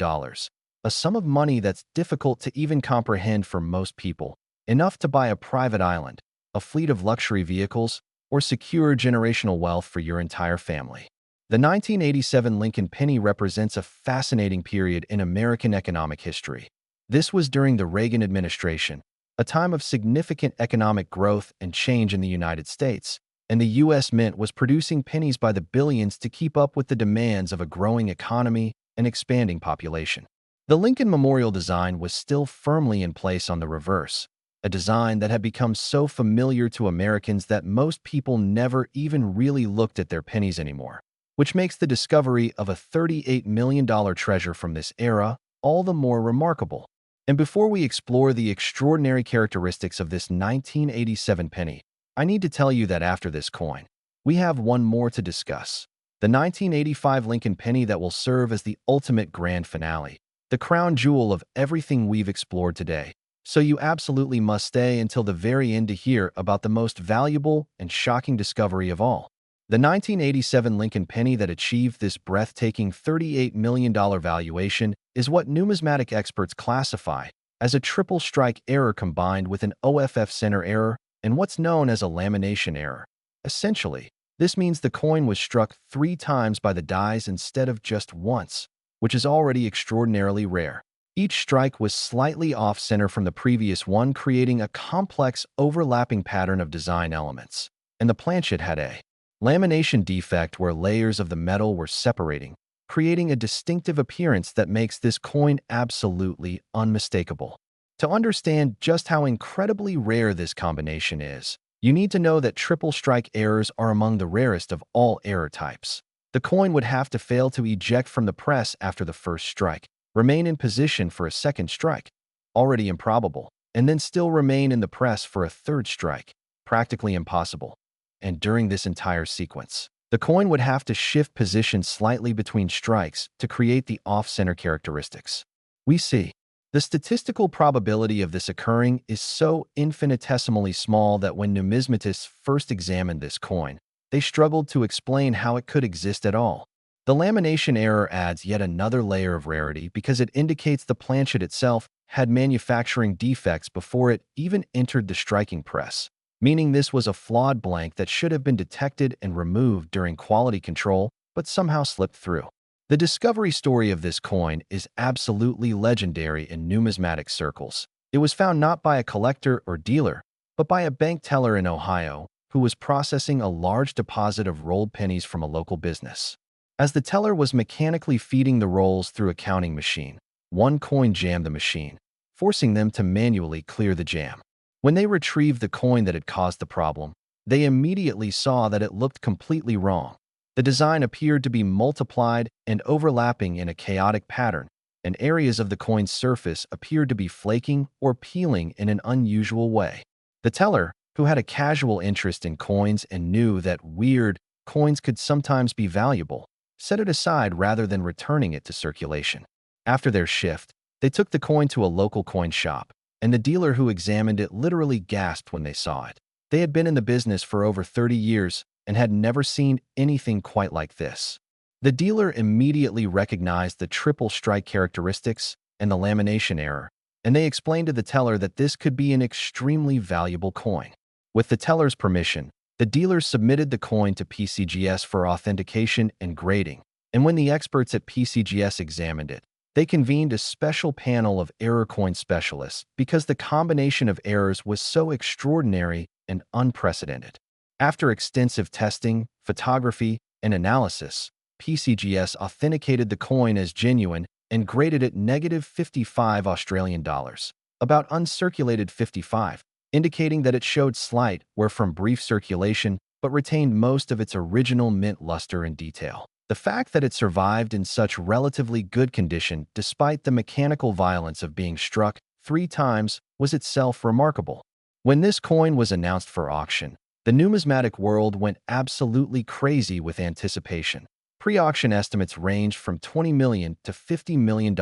a a sum of money that's difficult to even comprehend for most people, enough to buy a private island, a fleet of luxury vehicles, or secure generational wealth for your entire family. The 1987 Lincoln Penny represents a fascinating period in American economic history. This was during the Reagan administration, a time of significant economic growth and change in the United States, and the U.S. Mint was producing pennies by the billions to keep up with the demands of a growing economy and expanding population. The Lincoln Memorial design was still firmly in place on the reverse, a design that had become so familiar to Americans that most people never even really looked at their pennies anymore, which makes the discovery of a $38 million treasure from this era all the more remarkable. And before we explore the extraordinary characteristics of this 1987 penny, I need to tell you that after this coin, we have one more to discuss. The 1985 Lincoln Penny that will serve as the ultimate grand finale, the crown jewel of everything we've explored today. So you absolutely must stay until the very end to hear about the most valuable and shocking discovery of all. The 1987 Lincoln Penny that achieved this breathtaking $38 million valuation is what numismatic experts classify as a triple strike error combined with an OFF center error and what's known as a lamination error. Essentially, this means the coin was struck 3 times by the dies instead of just once, which is already extraordinarily rare. Each strike was slightly off-center from the previous one, creating a complex overlapping pattern of design elements. And the Planchet had a lamination defect where layers of the metal were separating, creating a distinctive appearance that makes this coin absolutely unmistakable. To understand just how incredibly rare this combination is, you need to know that triple strike errors are among the rarest of all error types. The coin would have to fail to eject from the press after the first strike, remain in position for a second strike, already improbable, and then still remain in the press for a third strike, practically impossible. And during this entire sequence, the coin would have to shift position slightly between strikes to create the off-center characteristics. We see the statistical probability of this occurring is so infinitesimally small that when numismatists first examined this coin, they struggled to explain how it could exist at all. The lamination error adds yet another layer of rarity because it indicates the Planchet itself had manufacturing defects before it even entered the striking press, meaning this was a flawed blank that should have been detected and removed during quality control but somehow slipped through. The discovery story of this coin is absolutely legendary in numismatic circles. It was found not by a collector or dealer, but by a bank teller in Ohio who was processing a large deposit of rolled pennies from a local business. As the teller was mechanically feeding the rolls through a counting machine, one coin jammed the machine, forcing them to manually clear the jam. When they retrieved the coin that had caused the problem, they immediately saw that it looked completely wrong. The design appeared to be multiplied and overlapping in a chaotic pattern, and areas of the coin's surface appeared to be flaking or peeling in an unusual way. The teller, who had a casual interest in coins and knew that weird coins could sometimes be valuable, set it aside rather than returning it to circulation. After their shift, they took the coin to a local coin shop, and the dealer who examined it literally gasped when they saw it. They had been in the business for over 30 years and had never seen anything quite like this. The dealer immediately recognized the triple strike characteristics and the lamination error, and they explained to the teller that this could be an extremely valuable coin. With the teller's permission, the dealer submitted the coin to PCGS for authentication and grading, and when the experts at PCGS examined it, they convened a special panel of error coin specialists because the combination of errors was so extraordinary and unprecedented. After extensive testing, photography, and analysis, PCGS authenticated the coin as genuine and graded it -55 Australian dollars, about uncirculated 55, indicating that it showed slight wear from brief circulation but retained most of its original mint luster and detail. The fact that it survived in such relatively good condition despite the mechanical violence of being struck 3 times was itself remarkable. When this coin was announced for auction, the numismatic world went absolutely crazy with anticipation. Pre-auction estimates ranged from $20 million to $50 million,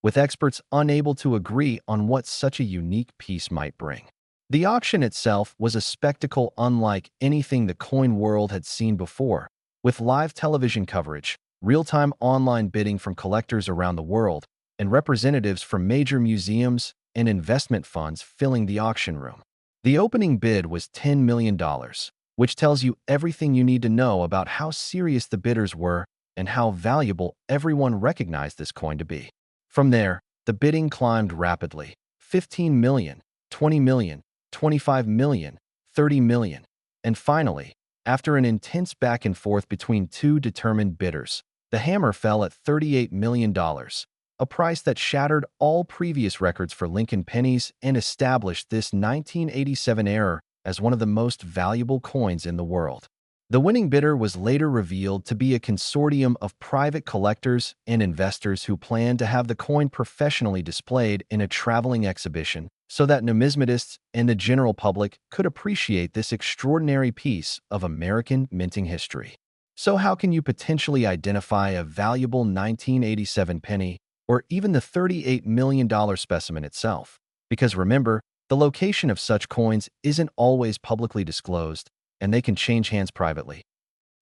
with experts unable to agree on what such a unique piece might bring. The auction itself was a spectacle unlike anything the coin world had seen before, with live television coverage, real-time online bidding from collectors around the world, and representatives from major museums and investment funds filling the auction room. The opening bid was $10 million, which tells you everything you need to know about how serious the bidders were and how valuable everyone recognized this coin to be. From there, the bidding climbed rapidly: 15 million, 20 million, 25 million, 30 million. And finally, after an intense back and forth between two determined bidders, the hammer fell at $38 million, a price that shattered all previous records for Lincoln Pennies and established this 1987 era as one of the most valuable coins in the world. The winning bidder was later revealed to be a consortium of private collectors and investors who planned to have the coin professionally displayed in a traveling exhibition so that numismatists and the general public could appreciate this extraordinary piece of American minting history. So how can you potentially identify a valuable 1987 penny or even the $38 million specimen itself? Because remember, the location of such coins isn't always publicly disclosed, and they can change hands privately.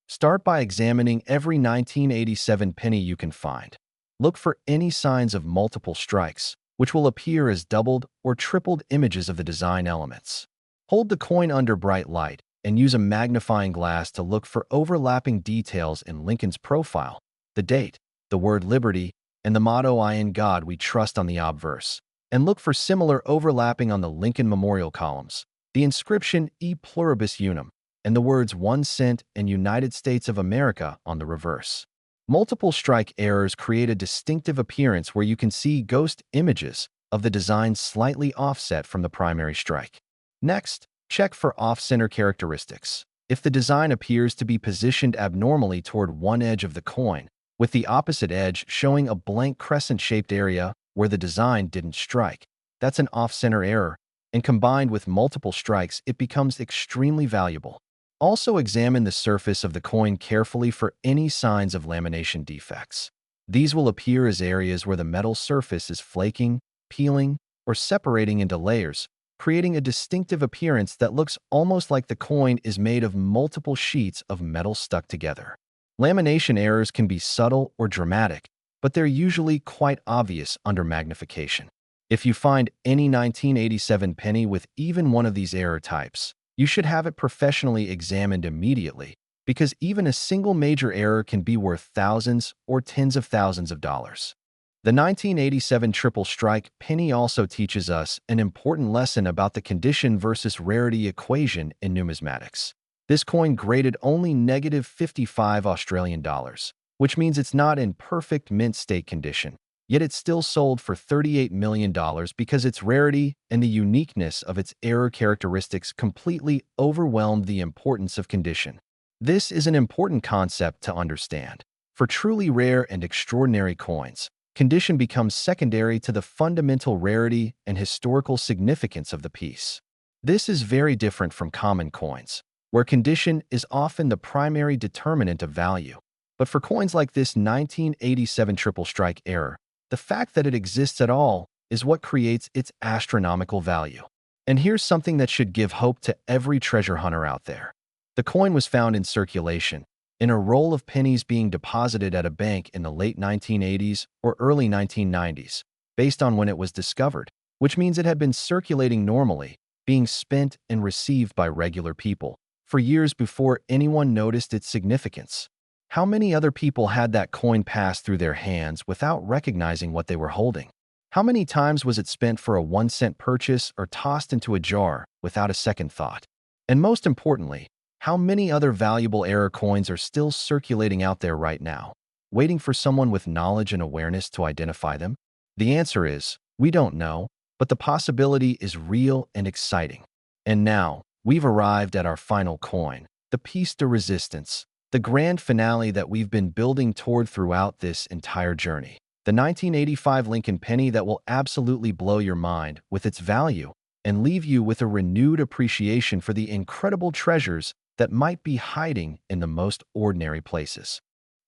Start by examining every 1987 penny you can find. Look for any signs of multiple strikes, which will appear as doubled or tripled images of the design elements. Hold the coin under bright light and use a magnifying glass to look for overlapping details in Lincoln's profile: the date, the word liberty, and the motto "In God We Trust" on the obverse. And look for similar overlapping on the Lincoln memorial columns: the inscription "E Pluribus Unum" and the words "1 cent" and "United States of America" on the reverse. Multiple strike errors create a distinctive appearance where you can see ghost images of the design slightly offset from the primary strike. Next, check for off-center characteristics. If the design appears to be positioned abnormally toward one edge of the coin, with the opposite edge showing a blank crescent-shaped area where the design didn't strike, that's an off-center error, and combined with multiple strikes, it becomes extremely valuable. Also examine the surface of the coin carefully for any signs of lamination defects. These will appear as areas where the metal surface is flaking, peeling, or separating into layers, creating a distinctive appearance that looks almost like the coin is made of multiple sheets of metal stuck together. Lamination errors can be subtle or dramatic, but they're usually quite obvious under magnification. If you find any 1987 penny with even one of these error types, you should have it professionally examined immediately, because even a single major error can be worth thousands or tens of thousands of dollars. The 1987 triple strike penny also teaches us an important lesson about the condition versus rarity equation in numismatics. This coin graded only -55 Australian dollars, which means it's not in perfect mint state condition. Yet it still sold for $38 million because its rarity and the uniqueness of its error characteristics completely overwhelmed the importance of condition. This is an important concept to understand. For truly rare and extraordinary coins, condition becomes secondary to the fundamental rarity and historical significance of the piece. This is very different from common coins, where condition is often the primary determinant of value. But for coins like this 1987 triple strike error, the fact that it exists at all is what creates its astronomical value. And here's something that should give hope to every treasure hunter out there. The coin was found in circulation, in a roll of pennies being deposited at a bank in the late 1980s or early 1990s, based on when it was discovered, which means it had been circulating normally, being spent and received by regular people, for years before anyone noticed its significance. How many other people had that coin pass through their hands without recognizing what they were holding? How many times was it spent for a 1-cent purchase or tossed into a jar without a second thought? And most importantly, how many other valuable error coins are still circulating out there right now, waiting for someone with knowledge and awareness to identify them? The answer is, we don't know, but the possibility is real and exciting. And now, we've arrived at our final coin, the piece de resistance, the grand finale that we've been building toward throughout this entire journey. The 1985 Lincoln Penny that will absolutely blow your mind with its value and leave you with a renewed appreciation for the incredible treasures that might be hiding in the most ordinary places.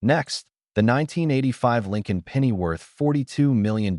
Next, the 1985 Lincoln Penny worth $42 million,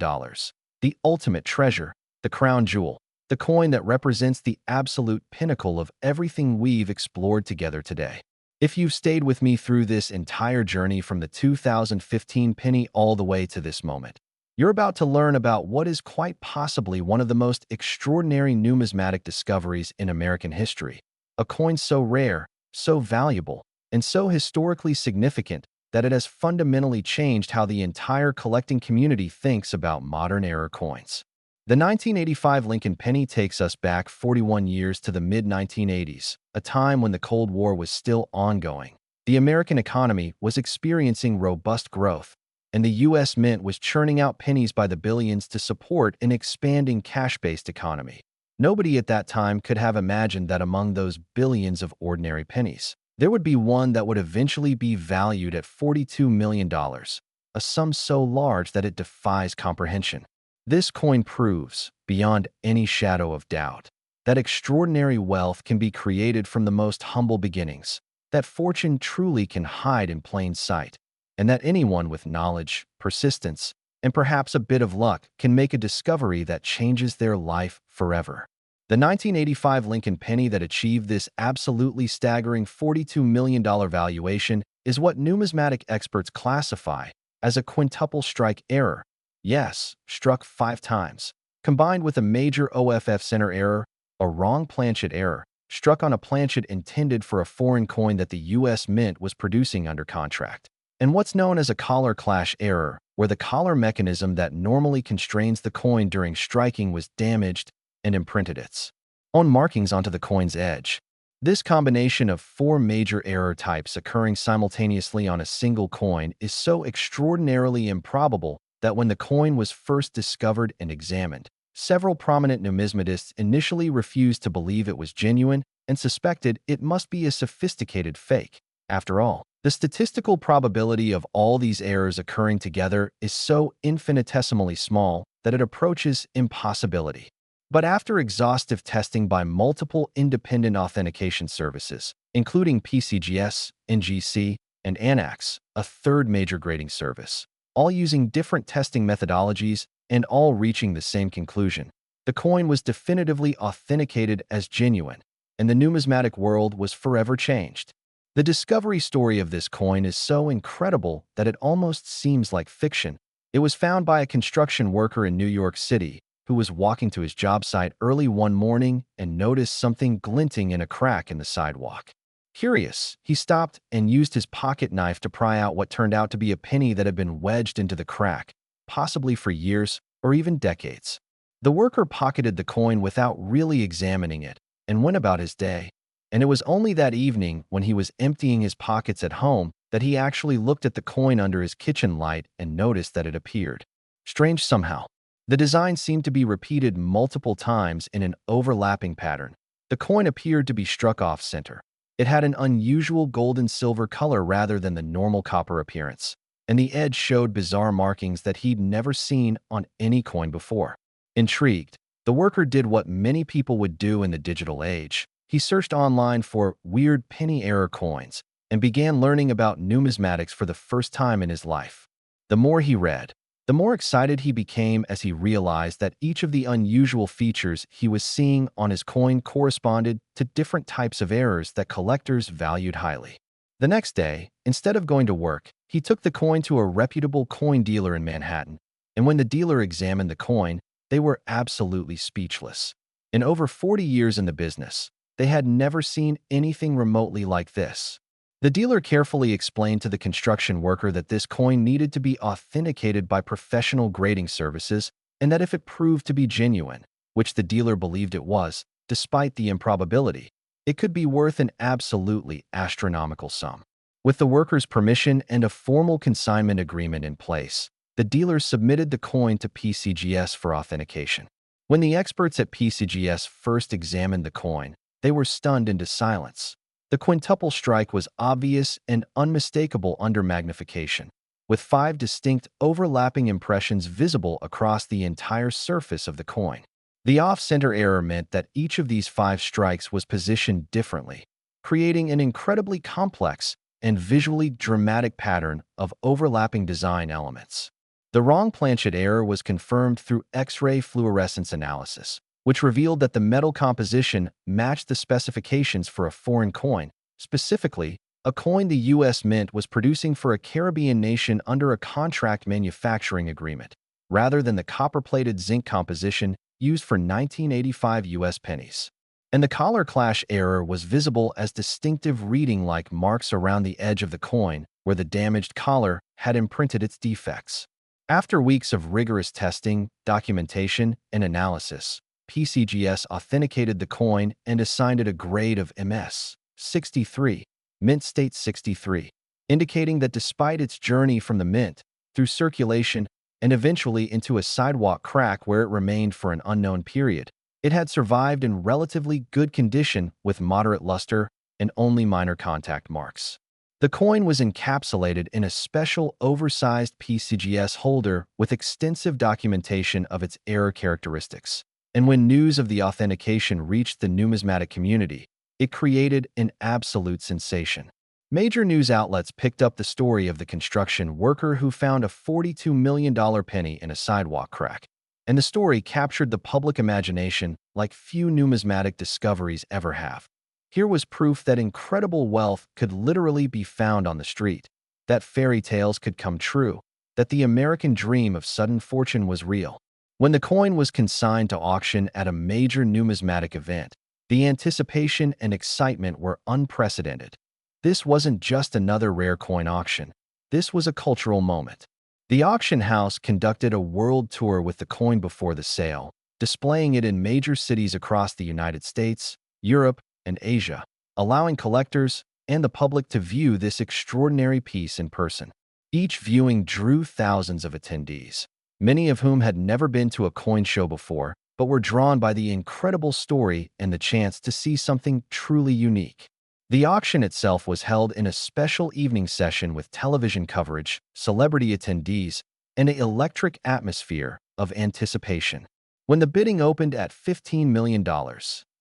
the ultimate treasure, the crown jewel, the coin that represents the absolute pinnacle of everything we've explored together today. If you've stayed with me through this entire journey from the 2015 penny all the way to this moment, You're about to learn about what is quite possibly one of the most extraordinary numismatic discoveries in American history. A coin so rare, so valuable, and so historically significant that it has fundamentally changed how the entire collecting community thinks about modern-era coins. The 1985 Lincoln Penny takes us back 41 years to the mid-1980s, a time when the Cold War was still ongoing. The American economy was experiencing robust growth, and the U.S. Mint was churning out pennies by the billions to support an expanding cash-based economy. Nobody at that time could have imagined that among those billions of ordinary pennies, there would be one that would eventually be valued at $42 million, a sum so large that it defies comprehension. This coin proves, beyond any shadow of doubt, that extraordinary wealth can be created from the most humble beginnings, that fortune truly can hide in plain sight, and that anyone with knowledge, persistence, and perhaps a bit of luck can make a discovery that changes their life forever. The 1985 Lincoln Penny that achieved this absolutely staggering $42 million valuation is what numismatic experts classify as a quintuple strike error. Yes, struck 5 times, combined with a major OFF center error, a wrong Planchet error, struck on a planchet intended for a foreign coin that the U.S. Mint was producing under contract, and what's known as a collar clash error, where the collar mechanism that normally constrains the coin during striking was damaged and imprinted its own markings onto the coin's edge. This combination of 4 major error types occurring simultaneously on a single coin is so extraordinarily improbable that when the coin was first discovered and examined, several prominent numismatists initially refused to believe it was genuine and suspected it must be a sophisticated fake. After all, the statistical probability of all these errors occurring together is so infinitesimally small that it approaches impossibility. But after exhaustive testing by multiple independent authentication services, including PCGS, NGC, and ANAX, a third major grading service, all using different testing methodologies and all reaching the same conclusion, the coin was definitively authenticated as genuine, and the numismatic world was forever changed. The discovery story of this coin is so incredible that it almost seems like fiction. It was found by a construction worker in New York City who was walking to his job site early one morning and noticed something glinting in a crack in the sidewalk. Curious, he stopped and used his pocket knife to pry out what turned out to be a penny that had been wedged into the crack, possibly for years or even decades. The worker pocketed the coin without really examining it and went about his day. And it was only that evening, when he was emptying his pockets at home, that he actually looked at the coin under his kitchen light and noticed that it appeared. Strange somehow. The design seemed to be repeated multiple times in an overlapping pattern. The coin appeared to be struck off-center. It had an unusual gold-and-silver color rather than the normal copper appearance, and the edge showed bizarre markings that he'd never seen on any coin before. Intrigued, the worker did what many people would do in the digital age. He searched online for weird penny error coins and began learning about numismatics for the first time in his life. The more he read, the more excited he became as he realized that each of the unusual features he was seeing on his coin corresponded to different types of errors that collectors valued highly. The next day, instead of going to work, he took the coin to a reputable coin dealer in Manhattan, and when the dealer examined the coin, they were absolutely speechless. In over 40 years in the business, they had never seen anything remotely like this. The dealer carefully explained to the construction worker that this coin needed to be authenticated by professional grading services and that if it proved to be genuine, which the dealer believed it was, despite the improbability, it could be worth an absolutely astronomical sum. With the worker's permission and a formal consignment agreement in place, the dealer submitted the coin to PCGS for authentication. When the experts at PCGS first examined the coin, they were stunned into silence. The quintuple strike was obvious and unmistakable under magnification, with 5 distinct overlapping impressions visible across the entire surface of the coin. The off-center error meant that each of these 5 strikes was positioned differently, creating an incredibly complex and visually dramatic pattern of overlapping design elements. The wrong Planchet error was confirmed through X-ray fluorescence analysis, which revealed that the metal composition matched the specifications for a foreign coin, specifically, a coin the U.S. Mint was producing for a Caribbean nation under a contract manufacturing agreement. rather than the copper-plated zinc composition used for 1985 U.S. pennies. And the collar clash error was visible as distinctive reading-like marks around the edge of the coin where the damaged collar had imprinted its defects. After weeks of rigorous testing, documentation, and analysis, PCGS authenticated the coin and assigned it a grade of MS 63, mint state 63, indicating that despite its journey from the mint, through circulation, and eventually into a sidewalk crack where it remained for an unknown period, it had survived in relatively good condition with moderate luster and only minor contact marks. The coin was encapsulated in a special oversized PCGS holder with extensive documentation of its error characteristics. And when news of the authentication reached the numismatic community, it created an absolute sensation. Major news outlets picked up the story of the construction worker who found a $42 million penny in a sidewalk crack, and the story captured the public imagination like few numismatic discoveries ever have. Here was proof that incredible wealth could literally be found on the street, that fairy tales could come true, that the American dream of sudden fortune was real. When the coin was consigned to auction at a major numismatic event, the anticipation and excitement were unprecedented. This wasn't just another rare coin auction. This was a cultural moment. The auction house conducted a world tour with the coin before the sale, displaying it in major cities across the United States, Europe, and Asia, allowing collectors and the public to view this extraordinary piece in person. Each viewing drew thousands of attendees, many of whom had never been to a coin show before, but were drawn by the incredible story and the chance to see something truly unique. The auction itself was held in a special evening session with television coverage, celebrity attendees, and an electric atmosphere of anticipation. When the bidding opened at $15 million,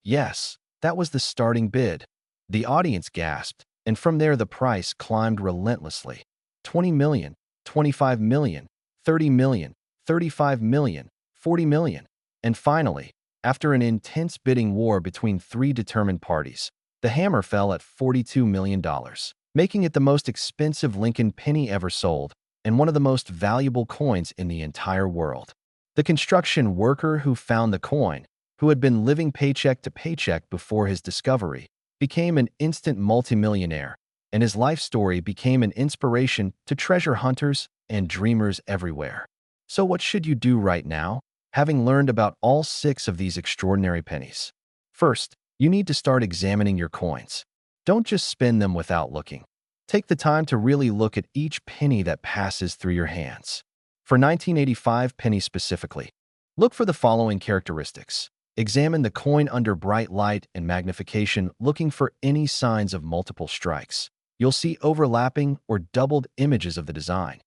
yes, that was the starting bid, the audience gasped, and from there the price climbed relentlessly. 20 million, 25 million, 30 million, 35 million, 40 million. And finally, after an intense bidding war between three determined parties, the hammer fell at $42 million, making it the most expensive Lincoln penny ever sold and one of the most valuable coins in the entire world. The construction worker who found the coin, who had been living paycheck to paycheck before his discovery, became an instant multimillionaire, and his life story became an inspiration to treasure hunters and dreamers everywhere. So what should you do right now, having learned about all 6 of these extraordinary pennies? First, you need to start examining your coins. Don't just spend them without looking. Take the time to really look at each penny that passes through your hands. For 1985 pennies specifically, look for the following characteristics. Examine the coin under bright light and magnification, looking for any signs of multiple strikes. You'll see overlapping or doubled images of the design.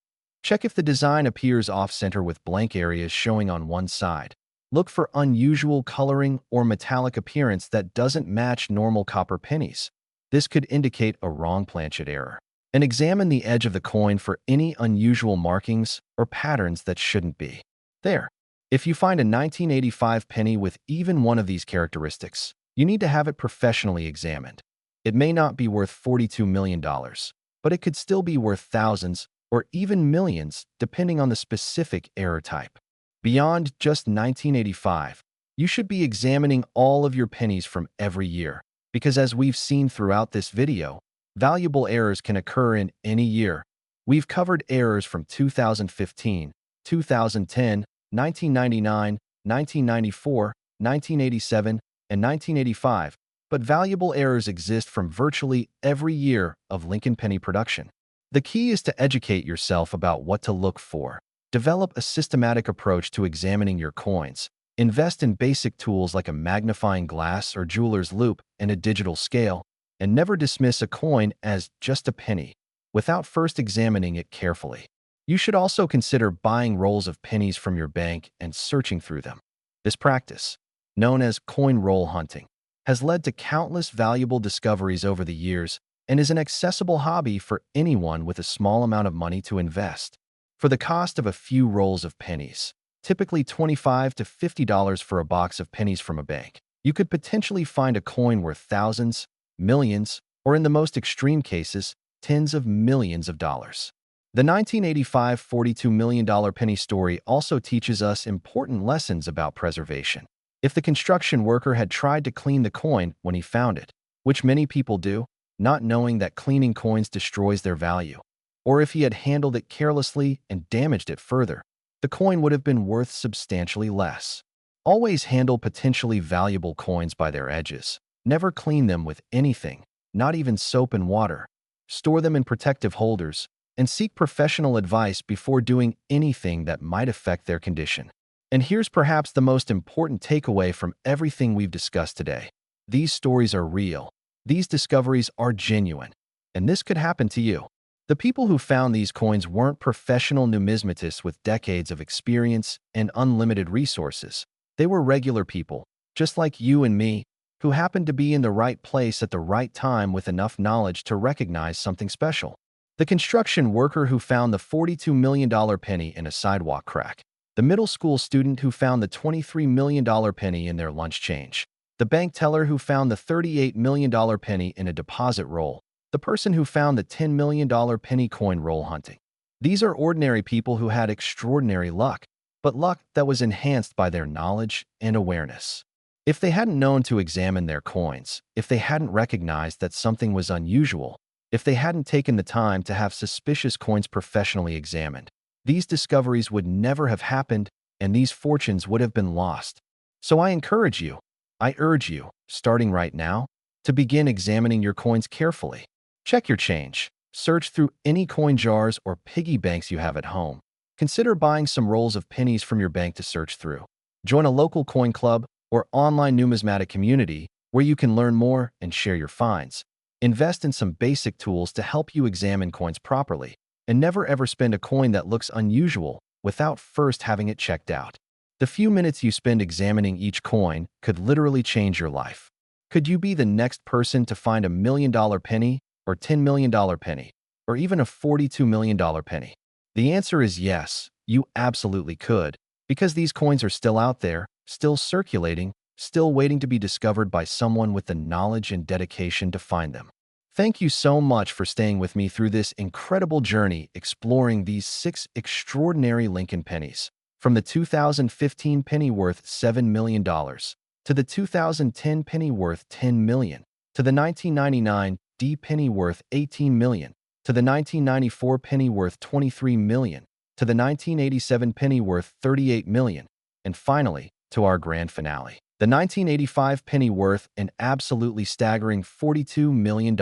Check if the design appears off-center with blank areas showing on one side. Look for unusual coloring or metallic appearance that doesn't match normal copper pennies. This could indicate a wrong Planchet error. And examine the edge of the coin for any unusual markings or patterns that shouldn't be there. If you find a 1985 penny with even one of these characteristics, you need to have it professionally examined. It may not be worth $42 million, but it could still be worth thousands or even millions depending on the specific error type. Beyond just 1985, you should be examining all of your pennies from every year, because as we've seen throughout this video, valuable errors can occur in any year. We've covered errors from 2015, 2010, 1999, 1994, 1987, and 1985, but valuable errors exist from virtually every year of Lincoln penny production. The key is to educate yourself about what to look for. Develop a systematic approach to examining your coins. Invest in basic tools like a magnifying glass or jeweler's loupe and a digital scale, and never dismiss a coin as just a penny without first examining it carefully. You should also consider buying rolls of pennies from your bank and searching through them. This practice, known as coin roll hunting, has led to countless valuable discoveries over the years and is an accessible hobby for anyone with a small amount of money to invest. For the cost of a few rolls of pennies, typically $25 to $50 for a box of pennies from a bank, you could potentially find a coin worth thousands, millions, or in the most extreme cases, tens of millions of dollars. The 1985 $42 million penny story also teaches us important lessons about preservation. If the construction worker had tried to clean the coin when he found it, which many people do, not knowing that cleaning coins destroys their value, or if he had handled it carelessly and damaged it further, the coin would have been worth substantially less. Always handle potentially valuable coins by their edges. Never clean them with anything, not even soap and water. Store them in protective holders, and seek professional advice before doing anything that might affect their condition. And here's perhaps the most important takeaway from everything we've discussed today. These stories are real. These discoveries are genuine. And this could happen to you. The people who found these coins weren't professional numismatists with decades of experience and unlimited resources. They were regular people, just like you and me, who happened to be in the right place at the right time with enough knowledge to recognize something special. The construction worker who found the $42 million penny in a sidewalk crack. The middle school student who found the $23 million penny in their lunch change. The bank teller who found the $38 million penny in a deposit roll. The person who found the $10 million penny coin roll hunting. These are ordinary people who had extraordinary luck, but luck that was enhanced by their knowledge and awareness. If they hadn't known to examine their coins, if they hadn't recognized that something was unusual, if they hadn't taken the time to have suspicious coins professionally examined, these discoveries would never have happened and these fortunes would have been lost. So I urge you, starting right now, to begin examining your coins carefully. Check your change. Search through any coin jars or piggy banks you have at home. Consider buying some rolls of pennies from your bank to search through. Join a local coin club or online numismatic community where you can learn more and share your finds. Invest in some basic tools to help you examine coins properly, and never ever spend a coin that looks unusual without first having it checked out. The few minutes you spend examining each coin could literally change your life. Could you be the next person to find a $1 million penny, or $10 million penny, or even a $42 million penny? The answer is yes, you absolutely could, because these coins are still out there, still circulating, still waiting to be discovered by someone with the knowledge and dedication to find them. Thank you so much for staying with me through this incredible journey exploring these 6 extraordinary Lincoln pennies. From the 2015 penny worth $7 million, to the 2010 penny worth $10 million, to the 1999 D penny worth $18 million, to the 1994 penny worth $23 million, to the 1987 penny worth $38 million, and finally, to our grand finale, the 1985 penny worth an absolutely staggering $42 million.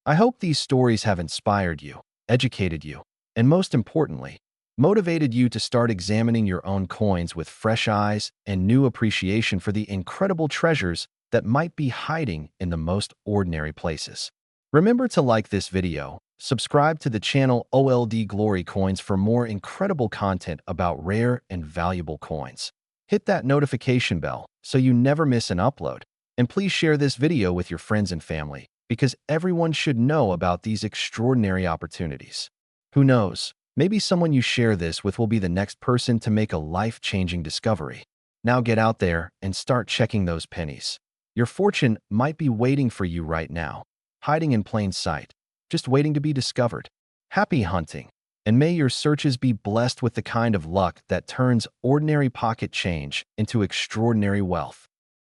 I hope these stories have inspired you, educated you, and most importantly, motivated you to start examining your own coins with fresh eyes and new appreciation for the incredible treasures that might be hiding in the most ordinary places. Remember to like this video, subscribe to the channel OLD Glory Coins for more incredible content about rare and valuable coins. Hit that notification bell so you never miss an upload. And please share this video with your friends and family, because everyone should know about these extraordinary opportunities. Who knows? Maybe someone you share this with will be the next person to make a life-changing discovery. Now get out there and start checking those pennies. Your fortune might be waiting for you right now, hiding in plain sight, just waiting to be discovered. Happy hunting, and may your searches be blessed with the kind of luck that turns ordinary pocket change into extraordinary wealth.